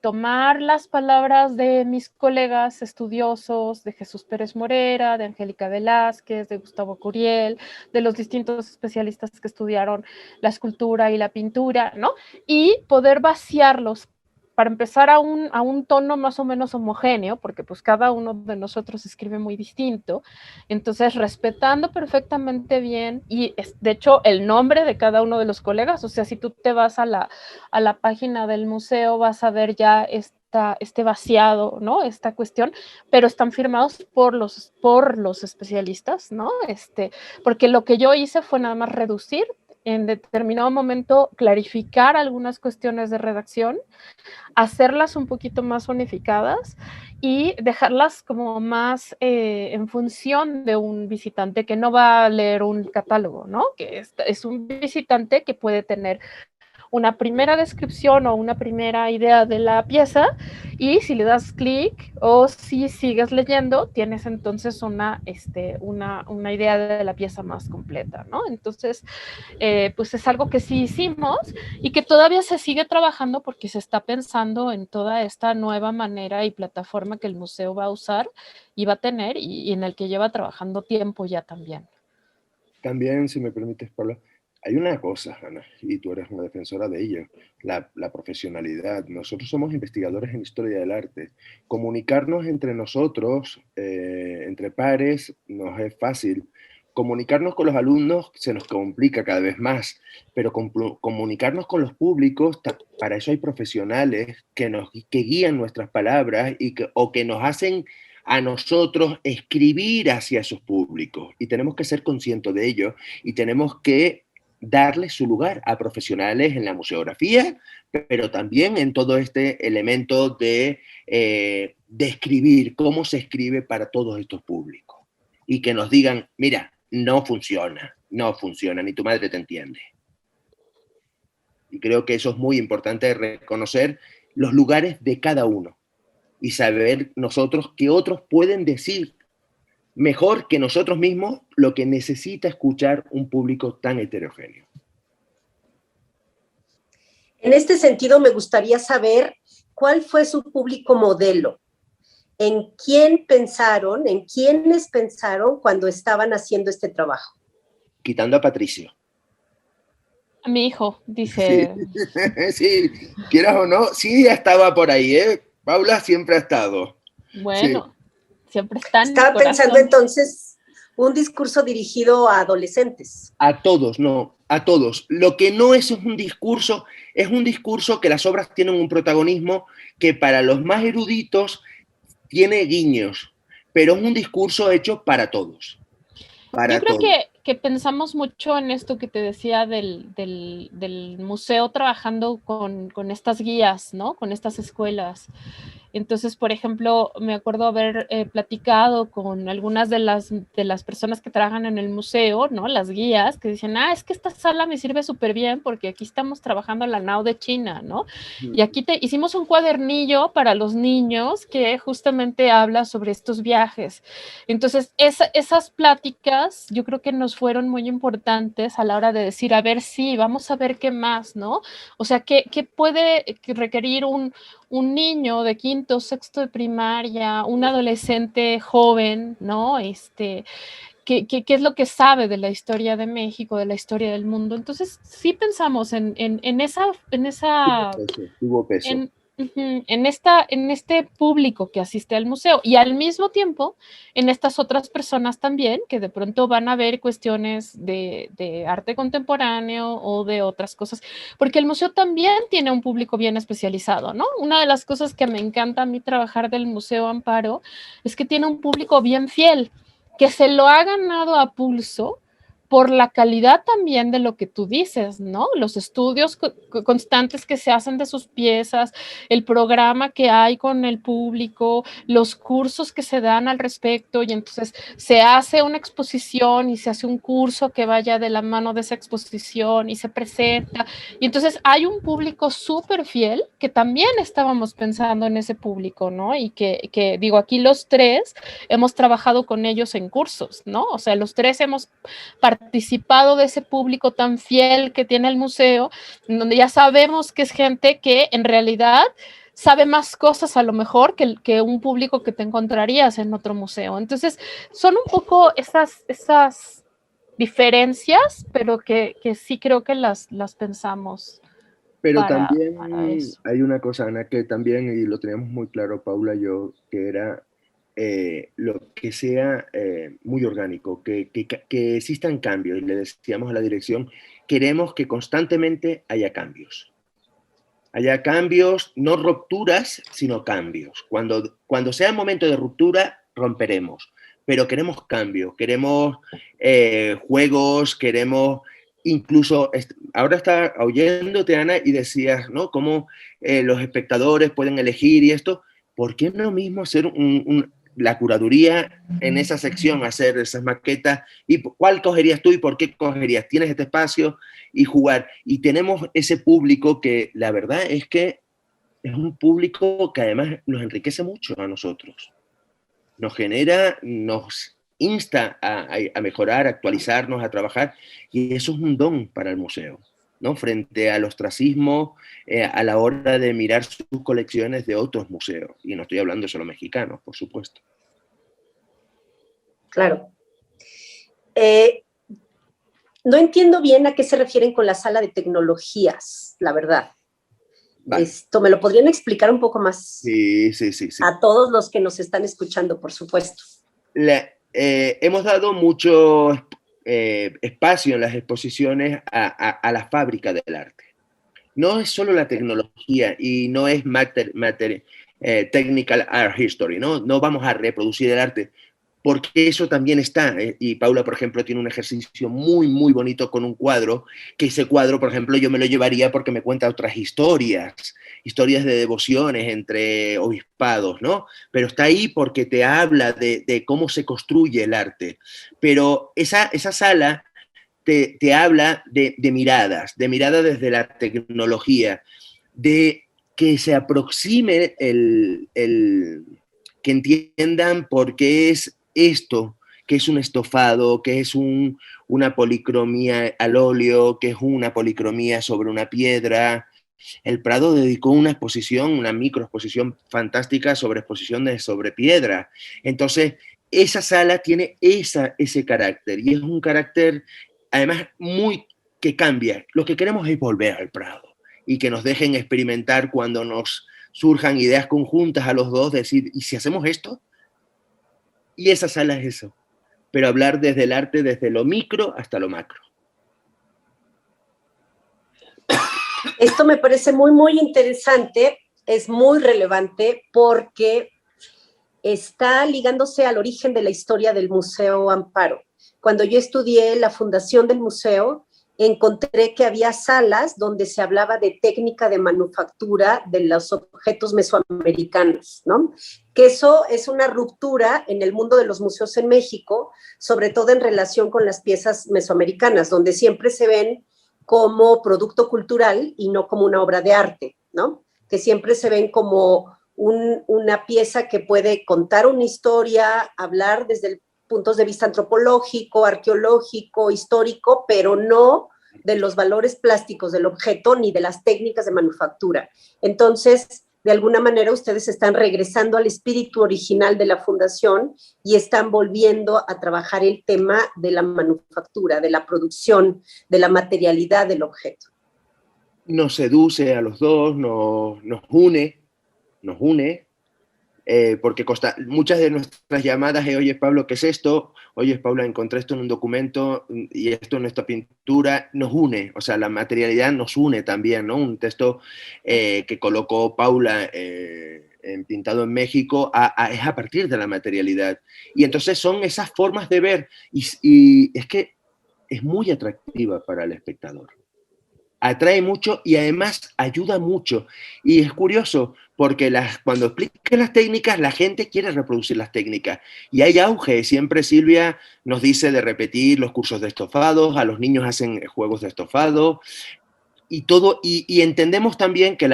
D: tomar las palabras de mis colegas estudiosos, de Jesús Pérez Morera, de Angélica Velázquez, de Gustavo Curiel, de los distintos especialistas que estudiaron la escultura y la pintura, ¿no? Y poder vaciarlos para empezar a un tono más o menos homogéneo, porque pues cada uno de nosotros escribe muy distinto, entonces respetando perfectamente bien, y de hecho el nombre de cada uno de los colegas, o sea, si tú te vas a la página del museo, vas a ver ya este vaciado, ¿no? Esta cuestión, pero están firmados por los especialistas, ¿no? Porque lo que yo hice fue nada más reducir, en determinado momento clarificar algunas cuestiones de redacción, hacerlas un poquito más unificadas y dejarlas como más en función de un visitante que no va a leer un catálogo, ¿no? Que es un visitante que puede tener una primera descripción o una primera idea de la pieza, y si le das clic o si sigues leyendo, tienes entonces una idea de la pieza más completa, ¿no? Entonces, pues es algo que sí hicimos y que todavía se sigue trabajando porque se está pensando en toda esta nueva manera y plataforma que el museo va a usar y va a tener, y en el que lleva trabajando tiempo ya también.
C: También, si me permites, Paula, Hay una cosa, Ana, y tú eres una defensora de ello, la profesionalidad. Nosotros somos investigadores en historia del arte. Comunicarnos entre nosotros, entre pares, nos es fácil. Comunicarnos con los alumnos se nos complica cada vez más, pero comunicarnos con los públicos, para eso hay profesionales que guían nuestras palabras o que nos hacen a nosotros escribir hacia esos públicos. Y tenemos que ser conscientes de ello y tenemos que darle su lugar a profesionales en la museografía, pero también en todo este elemento de escribir, cómo se escribe para todos estos públicos. Y que nos digan, mira, no funciona, ni tu madre te entiende. Y creo que eso es muy importante, reconocer los lugares de cada uno y saber nosotros que otros pueden decir mejor que nosotros mismos lo que necesita escuchar un público tan heterogéneo.
B: En este sentido, me gustaría saber cuál fue su público modelo. ¿En quiénes pensaron cuando estaban haciendo este trabajo?
C: Quitando a Patricio.
D: A mi hijo, dice.
C: Sí, sí, quieras o no, sí, ya estaba por ahí, ¿eh? Paula siempre ha estado.
D: Bueno, sí. Siempre está en
B: Estaba pensando entonces un discurso dirigido a adolescentes.
C: A todos, no, a todos. Lo que no es un discurso que las obras tienen un protagonismo que para los más eruditos tiene guiños, pero es un discurso hecho para todos.
D: Yo creo que pensamos mucho en esto que te decía del museo trabajando con estas guías, ¿no? Con estas escuelas. Entonces, por ejemplo, me acuerdo haber platicado con algunas de las personas que trabajan en el museo, ¿no? Las guías, que dicen, es que esta sala me sirve súper bien porque aquí estamos trabajando la Nao de China, ¿no? Y aquí hicimos un cuadernillo para los niños que justamente habla sobre estos viajes. Entonces, esas pláticas yo creo que nos fueron muy importantes a la hora de decir, a ver, sí, vamos a ver qué más, ¿no? O sea, ¿qué puede requerir un niño de quinto, sexto de primaria, un adolescente joven, ¿no? ¿Qué es lo que sabe de la historia de México, de la historia del mundo? Entonces, sí pensamos en esa
C: tuvo peso.
D: En este público que asiste al museo y al mismo tiempo en estas otras personas también que de pronto van a ver cuestiones de arte contemporáneo o de otras cosas, porque el museo también tiene un público bien especializado, ¿no? Una de las cosas que me encanta a mí trabajar del Museo Amparo es que tiene un público bien fiel, que se lo ha ganado a pulso por la calidad también de lo que tú dices, ¿no? Los estudios constantes que se hacen de sus piezas, el programa que hay con el público, los cursos que se dan al respecto, y entonces se hace una exposición y se hace un curso que vaya de la mano de esa exposición y se presenta, y entonces hay un público súper fiel que también estábamos pensando en ese público, ¿no? Y que digo, aquí los tres hemos trabajado con ellos en cursos, ¿no? O sea, los tres hemos participado de ese público tan fiel que tiene el museo, donde ya sabemos que es gente que en realidad sabe más cosas a lo mejor que un público que te encontrarías en otro museo. Entonces, son un poco esas diferencias, pero que sí creo que las pensamos.
C: Pero también hay una cosa, Ana, que también, y lo teníamos muy claro Paula y yo, que era lo que sea muy orgánico, que existan cambios. Y le decíamos a la dirección, queremos que constantemente haya cambios. Haya cambios, no rupturas, sino cambios. Cuando sea el momento de ruptura, romperemos. Pero queremos cambios, queremos juegos, queremos... Incluso, ahora estaba oyéndote, Ana, y decías, ¿no? Cómo los espectadores pueden elegir y esto. ¿Por qué no mismo hacer la curaduría en esa sección, hacer esas maquetas? ¿Y cuál cogerías tú y por qué cogerías? Tienes este espacio y jugar. Y tenemos ese público que la verdad es que es un público que además nos enriquece mucho a nosotros. Nos genera, nos insta a mejorar, a actualizarnos, a trabajar, y eso es un don para el museo, ¿no? Frente al ostracismo a la hora de mirar sus colecciones de otros museos, y no estoy hablando solo mexicanos, por supuesto.
B: no entiendo bien a qué se refieren con la sala de tecnologías, la verdad.
C: Vale.
B: Esto, ¿me lo podrían explicar un poco más?
C: Sí.
B: A todos los que nos están escuchando, por supuesto.
C: Hemos dado mucho espacio en las exposiciones a la fábrica del arte. No es solo la tecnología y no es technical art history, ¿no? No vamos a reproducir el arte, porque eso también está. Y Paula, por ejemplo, tiene un ejercicio muy, muy bonito con un cuadro, que ese cuadro, por ejemplo, yo me lo llevaría porque me cuenta otras historias de devociones entre obispados, ¿no? Pero está ahí porque te habla de cómo se construye el arte. Pero esa sala te habla de miradas desde la tecnología, de que se aproxime que entiendan por qué es esto, que es un estofado, que es una policromía al óleo, que es una policromía sobre una piedra. El Prado dedicó una exposición, una microexposición fantástica sobre exposición sobre piedra. Entonces, esa sala tiene ese carácter, y es un carácter además muy que cambia. Lo que queremos es volver al Prado y que nos dejen experimentar cuando nos surjan ideas conjuntas a los dos, decir, ¿y si hacemos esto? Y esa sala es eso, pero hablar desde el arte, desde lo micro hasta lo macro.
B: Esto me parece muy, muy interesante, es muy relevante porque está ligándose al origen de la historia del Museo Amparo. Cuando yo estudié la fundación del museo, encontré que había salas donde se hablaba de técnica de manufactura de los objetos mesoamericanos, ¿no? Que eso es una ruptura en el mundo de los museos en México, sobre todo en relación con las piezas mesoamericanas, donde siempre se ven como producto cultural y no como una obra de arte, ¿no? Que siempre se ven como una pieza que puede contar una historia, hablar desde el puntos de vista antropológico, arqueológico, histórico, pero no de los valores plásticos del objeto ni de las técnicas de manufactura. Entonces, de alguna manera ustedes están regresando al espíritu original de la fundación y están volviendo a trabajar el tema de la manufactura, de la producción, de la materialidad del objeto.
C: Nos seduce a los dos, nos une, porque muchas de nuestras llamadas es, oye Pablo, ¿qué es esto? Oye Paula, encontré esto en un documento y esto en esta pintura, nos une, o sea, la materialidad nos une también, ¿no? Un texto que colocó Paula en Pintado en México es a partir de la materialidad. Y entonces son esas formas de ver, y es que es muy atractiva para el espectador. Atrae mucho y además ayuda mucho. Y es curioso porque cuando explican las técnicas, la gente quiere reproducir las técnicas. Y hay auge. Siempre Silvia nos dice de repetir los cursos de estofados, a los niños hacen juegos de estofado y todo. Y entendemos también que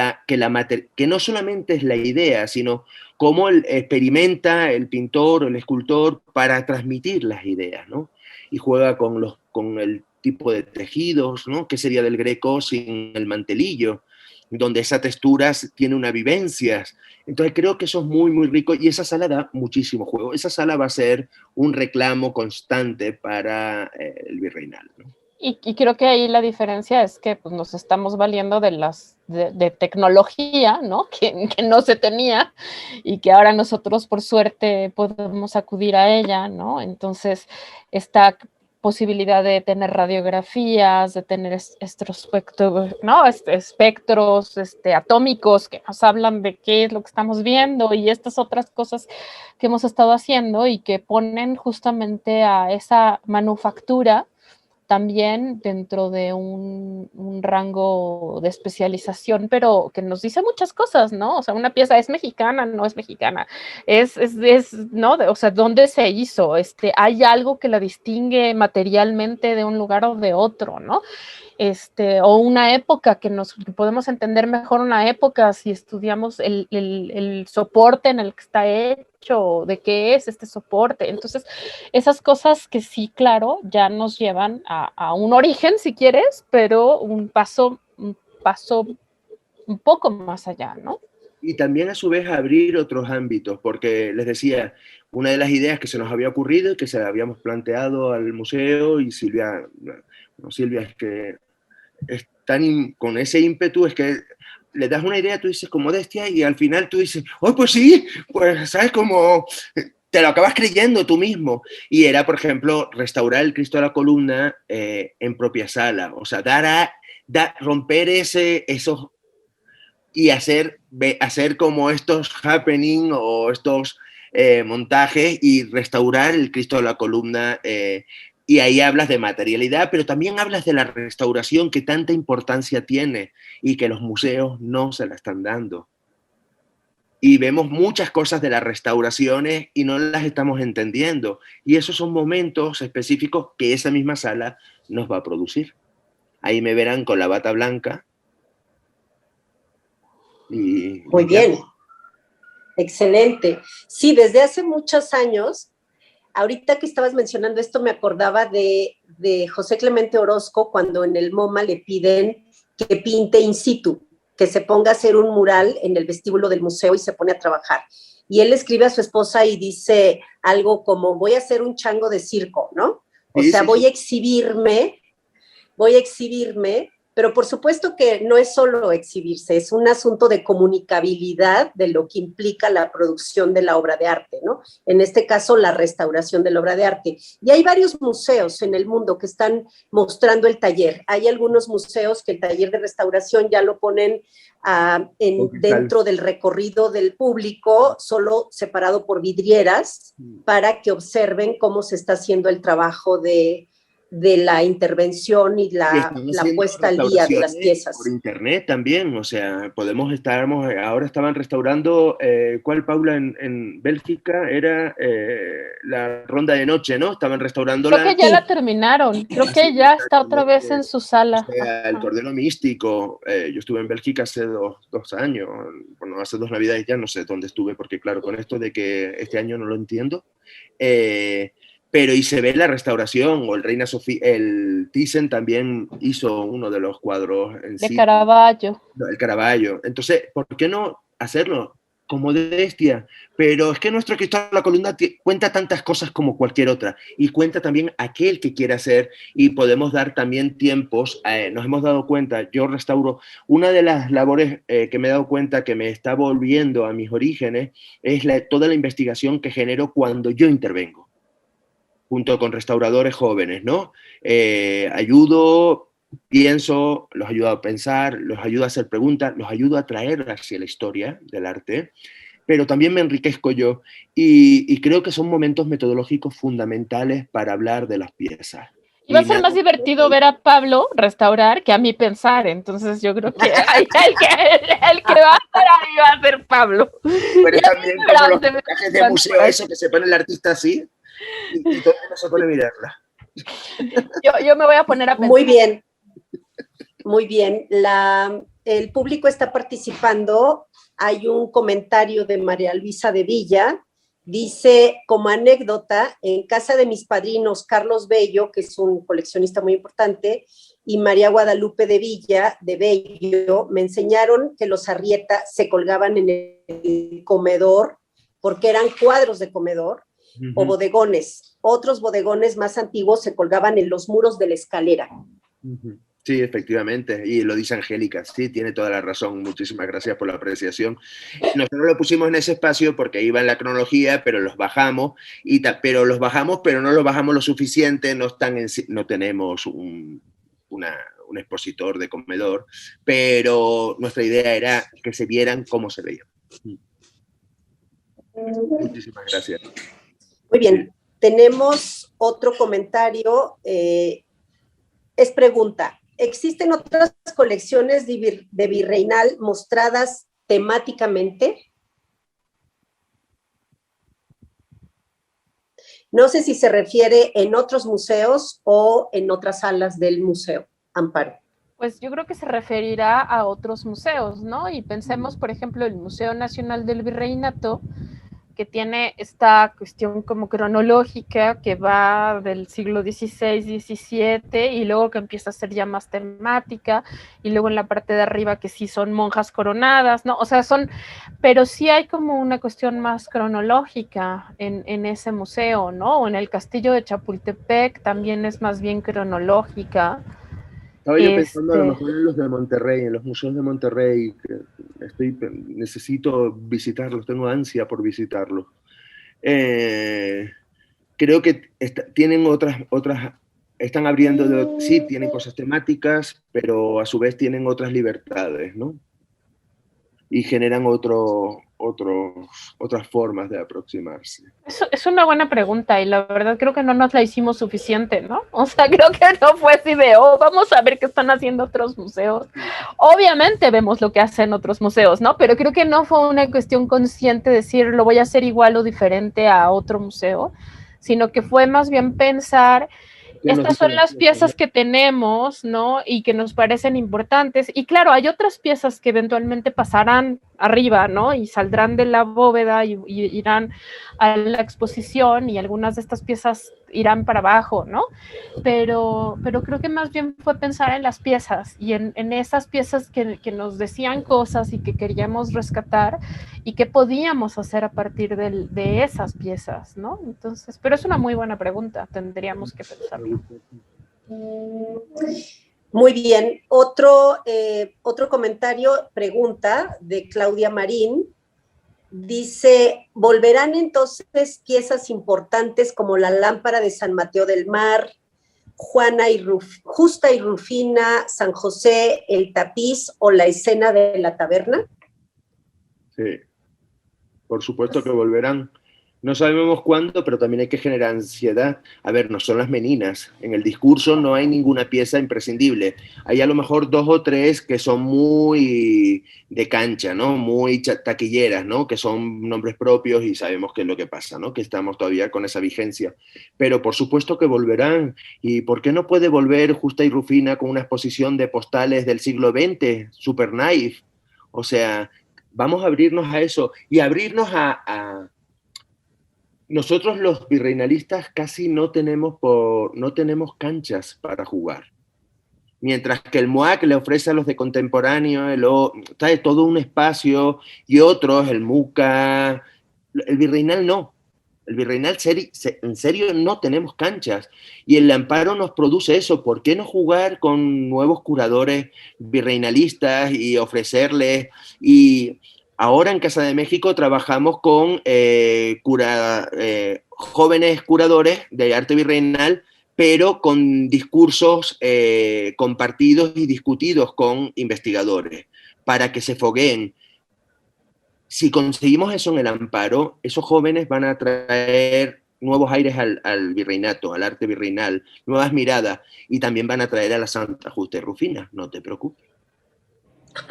C: no solamente es la idea, sino cómo experimenta el pintor o el escultor para transmitir las ideas, ¿no? Y juega con el tipo de tejidos, ¿no? ¿Qué sería del Greco sin el mantelillo? Donde esa textura tiene una vivencia. Entonces creo que eso es muy, muy rico y esa sala da muchísimo juego. Esa sala va a ser un reclamo constante para el Virreinal, ¿no?
D: Y creo que ahí la diferencia es que pues, nos estamos valiendo de tecnología, ¿no? Que no se tenía y que ahora nosotros por suerte podemos acudir a ella, ¿no? Entonces, esta posibilidad de tener radiografías, de tener espectros atómicos que nos hablan de qué es lo que estamos viendo y estas otras cosas que hemos estado haciendo y que ponen justamente a esa manufactura también dentro de un rango de especialización, pero que nos dice muchas cosas, ¿no? O sea, una pieza es mexicana, no es mexicana, ¿no? O sea, ¿dónde se hizo? ¿Hay algo que la distingue materialmente de un lugar o de otro, ¿no? O una época que podemos entender mejor una época si estudiamos el soporte en el que está hecho, de qué es este soporte. Entonces, esas cosas que sí, claro, ya nos llevan a un origen, si quieres, pero un paso un poco más allá, ¿no?
C: Y también a su vez abrir otros ámbitos, porque les decía, una de las ideas que se nos había ocurrido y que se la habíamos planteado al museo, y Silvia ¿no, Silvia? Es que es con ese ímpetu, es que le das una idea, tú dices con modestia, y al final tú dices, oh, pues sí, pues, ¿sabes? Como te lo acabas creyendo tú mismo. Y era, por ejemplo, restaurar el Cristo de la Columna en propia sala, o sea, romper esos y hacer como estos happening o estos montajes y restaurar el Cristo de la Columna. Y ahí hablas de materialidad, pero también hablas de la restauración que tanta importancia tiene y que los museos no se la están dando. Y vemos muchas cosas de las restauraciones y no las estamos entendiendo. Y esos son momentos específicos que esa misma sala nos va a producir. Ahí me verán con la bata blanca.
B: Muy bien. Excelente. Sí, desde hace muchos años, ahorita que estabas mencionando esto, me acordaba de José Clemente Orozco cuando en el MoMA le piden que pinte in situ, que se ponga a hacer un mural en el vestíbulo del museo y se pone a trabajar. Y él escribe a su esposa y dice algo como, voy a hacer un chango de circo, ¿no? O sea, voy a exhibirme, pero por supuesto que no es solo exhibirse, es un asunto de comunicabilidad de lo que implica la producción de la obra de arte, ¿no? En este caso, la restauración de la obra de arte. Y hay varios museos en el mundo que están mostrando el taller. Hay algunos museos que el taller de restauración ya lo ponen dentro del recorrido del público, solo separado por vidrieras, para que observen cómo se está haciendo el trabajo de la intervención y la puesta al día de las piezas.
C: Por internet también, o sea, ahora estaban restaurando, ¿cuál, Paula? En Bélgica era la Ronda de Noche, ¿no? Estaban restaurándola.
D: Creo que ya la terminaron, creo que ya está otra vez en su sala.
C: O sea, el Cordero Místico, yo estuve en Bélgica hace dos años, bueno, hace 2 Navidades ya no sé dónde estuve, porque claro, con esto de que este año no lo entiendo, pero y se ve la restauración, o el Reina Sofía, el Thyssen también hizo uno de los cuadros en
D: de Caravaggio.
C: El Caravaggio. Entonces, ¿por qué no hacerlo con modestia? Pero es que nuestro Cristo de la Columna cuenta tantas cosas como cualquier otra, y cuenta también aquel que quiere hacer, y podemos dar también tiempos. Nos hemos dado cuenta, yo restauro, una de las labores que me he dado cuenta que me está volviendo a mis orígenes es toda la investigación que genero cuando yo intervengo junto con restauradores jóvenes, ¿no? Pienso, los ayudo a pensar, los ayudo a hacer preguntas, los ayudo a traer hacia la historia del arte, pero también me enriquezco yo, y creo que son momentos metodológicos fundamentales para hablar de las piezas.
D: Y va a ser más divertido ver a Pablo restaurar que a mí pensar, entonces yo creo que el que va a estar ahí va a ser Pablo.
C: Pero también como los montajes de museo, eso que se pone el artista así, y todo el mundo se pone a mirarla.
D: Yo me voy a poner a pensar.
B: Muy bien. Muy bien. El público está participando. Hay un comentario de María Luisa de Villa. Dice, como anécdota, en casa de mis padrinos Carlos Bello, que es un coleccionista muy importante, y María Guadalupe de Bello, me enseñaron que los Arrieta se colgaban en el comedor, porque eran cuadros de comedor, o bodegones. Otros bodegones más antiguos se colgaban en los muros de la escalera.
C: Sí, efectivamente, y lo dice Angélica, sí, tiene toda la razón, muchísimas gracias por la apreciación. Nosotros lo pusimos en ese espacio porque iba en la cronología, pero los bajamos, pero no los bajamos lo suficiente, no tenemos un expositor de comedor, pero nuestra idea era que se vieran cómo se veían. Muchísimas gracias.
B: Muy bien, tenemos otro comentario, es pregunta. ¿Existen otras colecciones de Virreinal mostradas temáticamente? No sé si se refiere en otros museos o en otras salas del museo. Amparo.
D: Pues yo creo que se referirá a otros museos, ¿no? Y pensemos, por ejemplo, el Museo Nacional del Virreinato que tiene esta cuestión como cronológica que va del siglo XVI, XVII y luego que empieza a ser ya más temática y luego en la parte de arriba que sí son monjas coronadas, ¿no? O sea, pero sí hay como una cuestión más cronológica en ese museo, ¿no? O en el castillo de Chapultepec también es más bien cronológica.
C: Estaba yo pensando a lo mejor en los de Monterrey, en los museos de Monterrey, que necesito visitarlos, tengo ansia por visitarlos. Creo que tienen otras, están abriendo, sí, tienen cosas temáticas, pero a su vez tienen otras libertades, ¿no? Y generan otras formas de aproximarse.
D: Es una buena pregunta y la verdad creo que no nos la hicimos suficiente, ¿no? O sea, creo que no fue así de, vamos a ver qué están haciendo otros museos. Obviamente vemos lo que hacen otros museos, ¿no? Pero creo que no fue una cuestión consciente decir, lo voy a hacer igual o diferente a otro museo, sino que fue más bien pensar, estas son las piezas que tenemos, ¿no? Y que nos parecen importantes. Y claro, hay otras piezas que eventualmente pasarán arriba, ¿no? Y saldrán de la bóveda y irán a la exposición y algunas de estas piezas irán para abajo, ¿no? Pero creo que más bien fue pensar en las piezas y en esas piezas que nos decían cosas y que queríamos rescatar y qué podíamos hacer a partir de esas piezas, ¿no? Entonces, pero es una muy buena pregunta, tendríamos que pensarlo.
B: Muy bien. Otro comentario, pregunta de Claudia Marín. Dice, ¿volverán entonces piezas importantes como la lámpara de San Mateo del Mar, Justa y Rufina, San José, el tapiz o la escena de la taberna?
C: Sí, por supuesto que volverán. No sabemos cuándo, pero también hay que generar ansiedad. A ver, no son las meninas. En el discurso no hay ninguna pieza imprescindible. Hay a lo mejor 2 o 3 que son muy de cancha, ¿no? Muy taquilleras, ¿no? Que son nombres propios y sabemos qué es lo que pasa, ¿no? Que estamos todavía con esa vigencia. Pero por supuesto que volverán. ¿Y por qué no puede volver Justa y Rufina con una exposición de postales del siglo XX? Super Knife. O sea, vamos a abrirnos a eso y abrirnos a nosotros los virreinalistas casi no tenemos canchas para jugar. Mientras que el MUAC le ofrece a los de contemporáneo trae todo un espacio y otros, el MUCA, el virreinal no. El virreinal en serio no tenemos canchas y el amparo nos produce eso. ¿Por qué no jugar con nuevos curadores virreinalistas y ofrecerles? Y ahora en Casa de México trabajamos con jóvenes curadores de arte virreinal, pero con discursos compartidos y discutidos con investigadores, para que se fogueen. Si conseguimos eso en el amparo, esos jóvenes van a traer nuevos aires al virreinato, al arte virreinal, nuevas miradas, y también van a traer a la Santa Justa y Rufina, no te preocupes.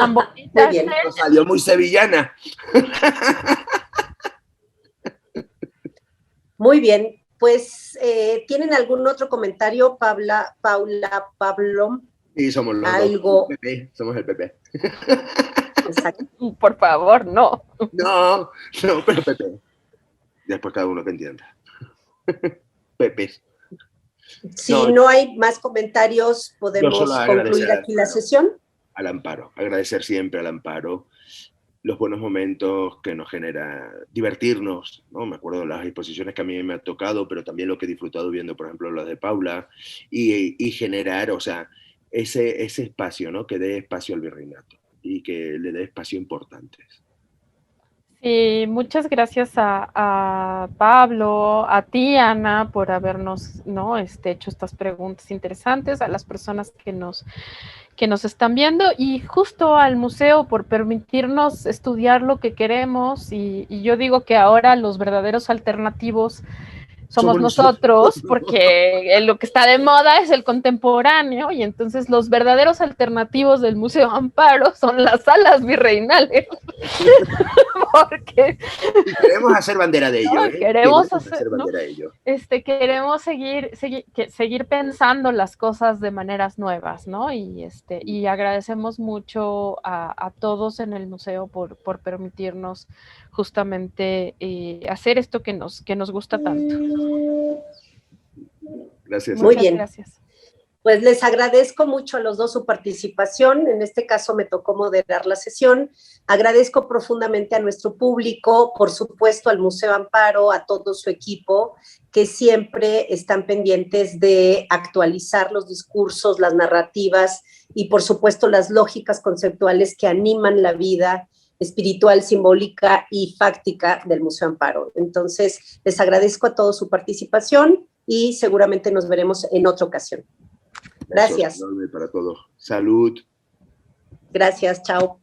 B: Muy bien.
C: Salió muy sevillana.
B: Muy bien, pues ¿tienen algún otro comentario, Paula, Pablo?
C: Sí, somos los
B: algo.
C: dos. Somos el PP.
B: Exacto.
D: Por favor, no.
C: No, pero PP. Después cada uno que entienda. Pepe.
B: Si no hay más comentarios, podemos concluir aquí la sesión.
C: Al amparo, agradecer siempre al amparo los buenos momentos que nos genera divertirnos, ¿no? Me acuerdo de las exposiciones que a mí me ha tocado, pero también lo que he disfrutado viendo, por ejemplo, las de Paula, y generar, o sea, ese espacio, ¿no? Que dé espacio al virreinato y que le dé espacio importante.
D: Sí, muchas gracias a Pablo, a ti, Ana, por habernos, ¿no? hecho estas preguntas interesantes, a las personas que nos están viendo y justo al museo por permitirnos estudiar lo que queremos y yo digo que ahora los verdaderos alternativos somos nosotros, porque lo que está de moda es el contemporáneo, y entonces los verdaderos alternativos del Museo Amparo son las salas virreinales. Porque
C: queremos hacer bandera de ello.
D: ¿no? Queremos hacer
C: bandera de ello.
D: Queremos seguir pensando las cosas de maneras nuevas, ¿no? Y agradecemos mucho a todos en el museo por permitirnos justamente hacer esto que nos gusta tanto.
C: Gracias.
B: Muy bien.
D: Gracias.
B: Pues les agradezco mucho a los dos su participación. En este caso me tocó moderar la sesión. Agradezco profundamente a nuestro público, por supuesto al Museo Amparo, a todo su equipo, que siempre están pendientes de actualizar los discursos, las narrativas y, por supuesto, las lógicas conceptuales que animan la vida espiritual, simbólica y fáctica del Museo Amparo. Entonces, les agradezco a todos su participación y seguramente nos veremos en otra ocasión. Gracias.
C: Para todos. Salud.
B: Gracias, chao.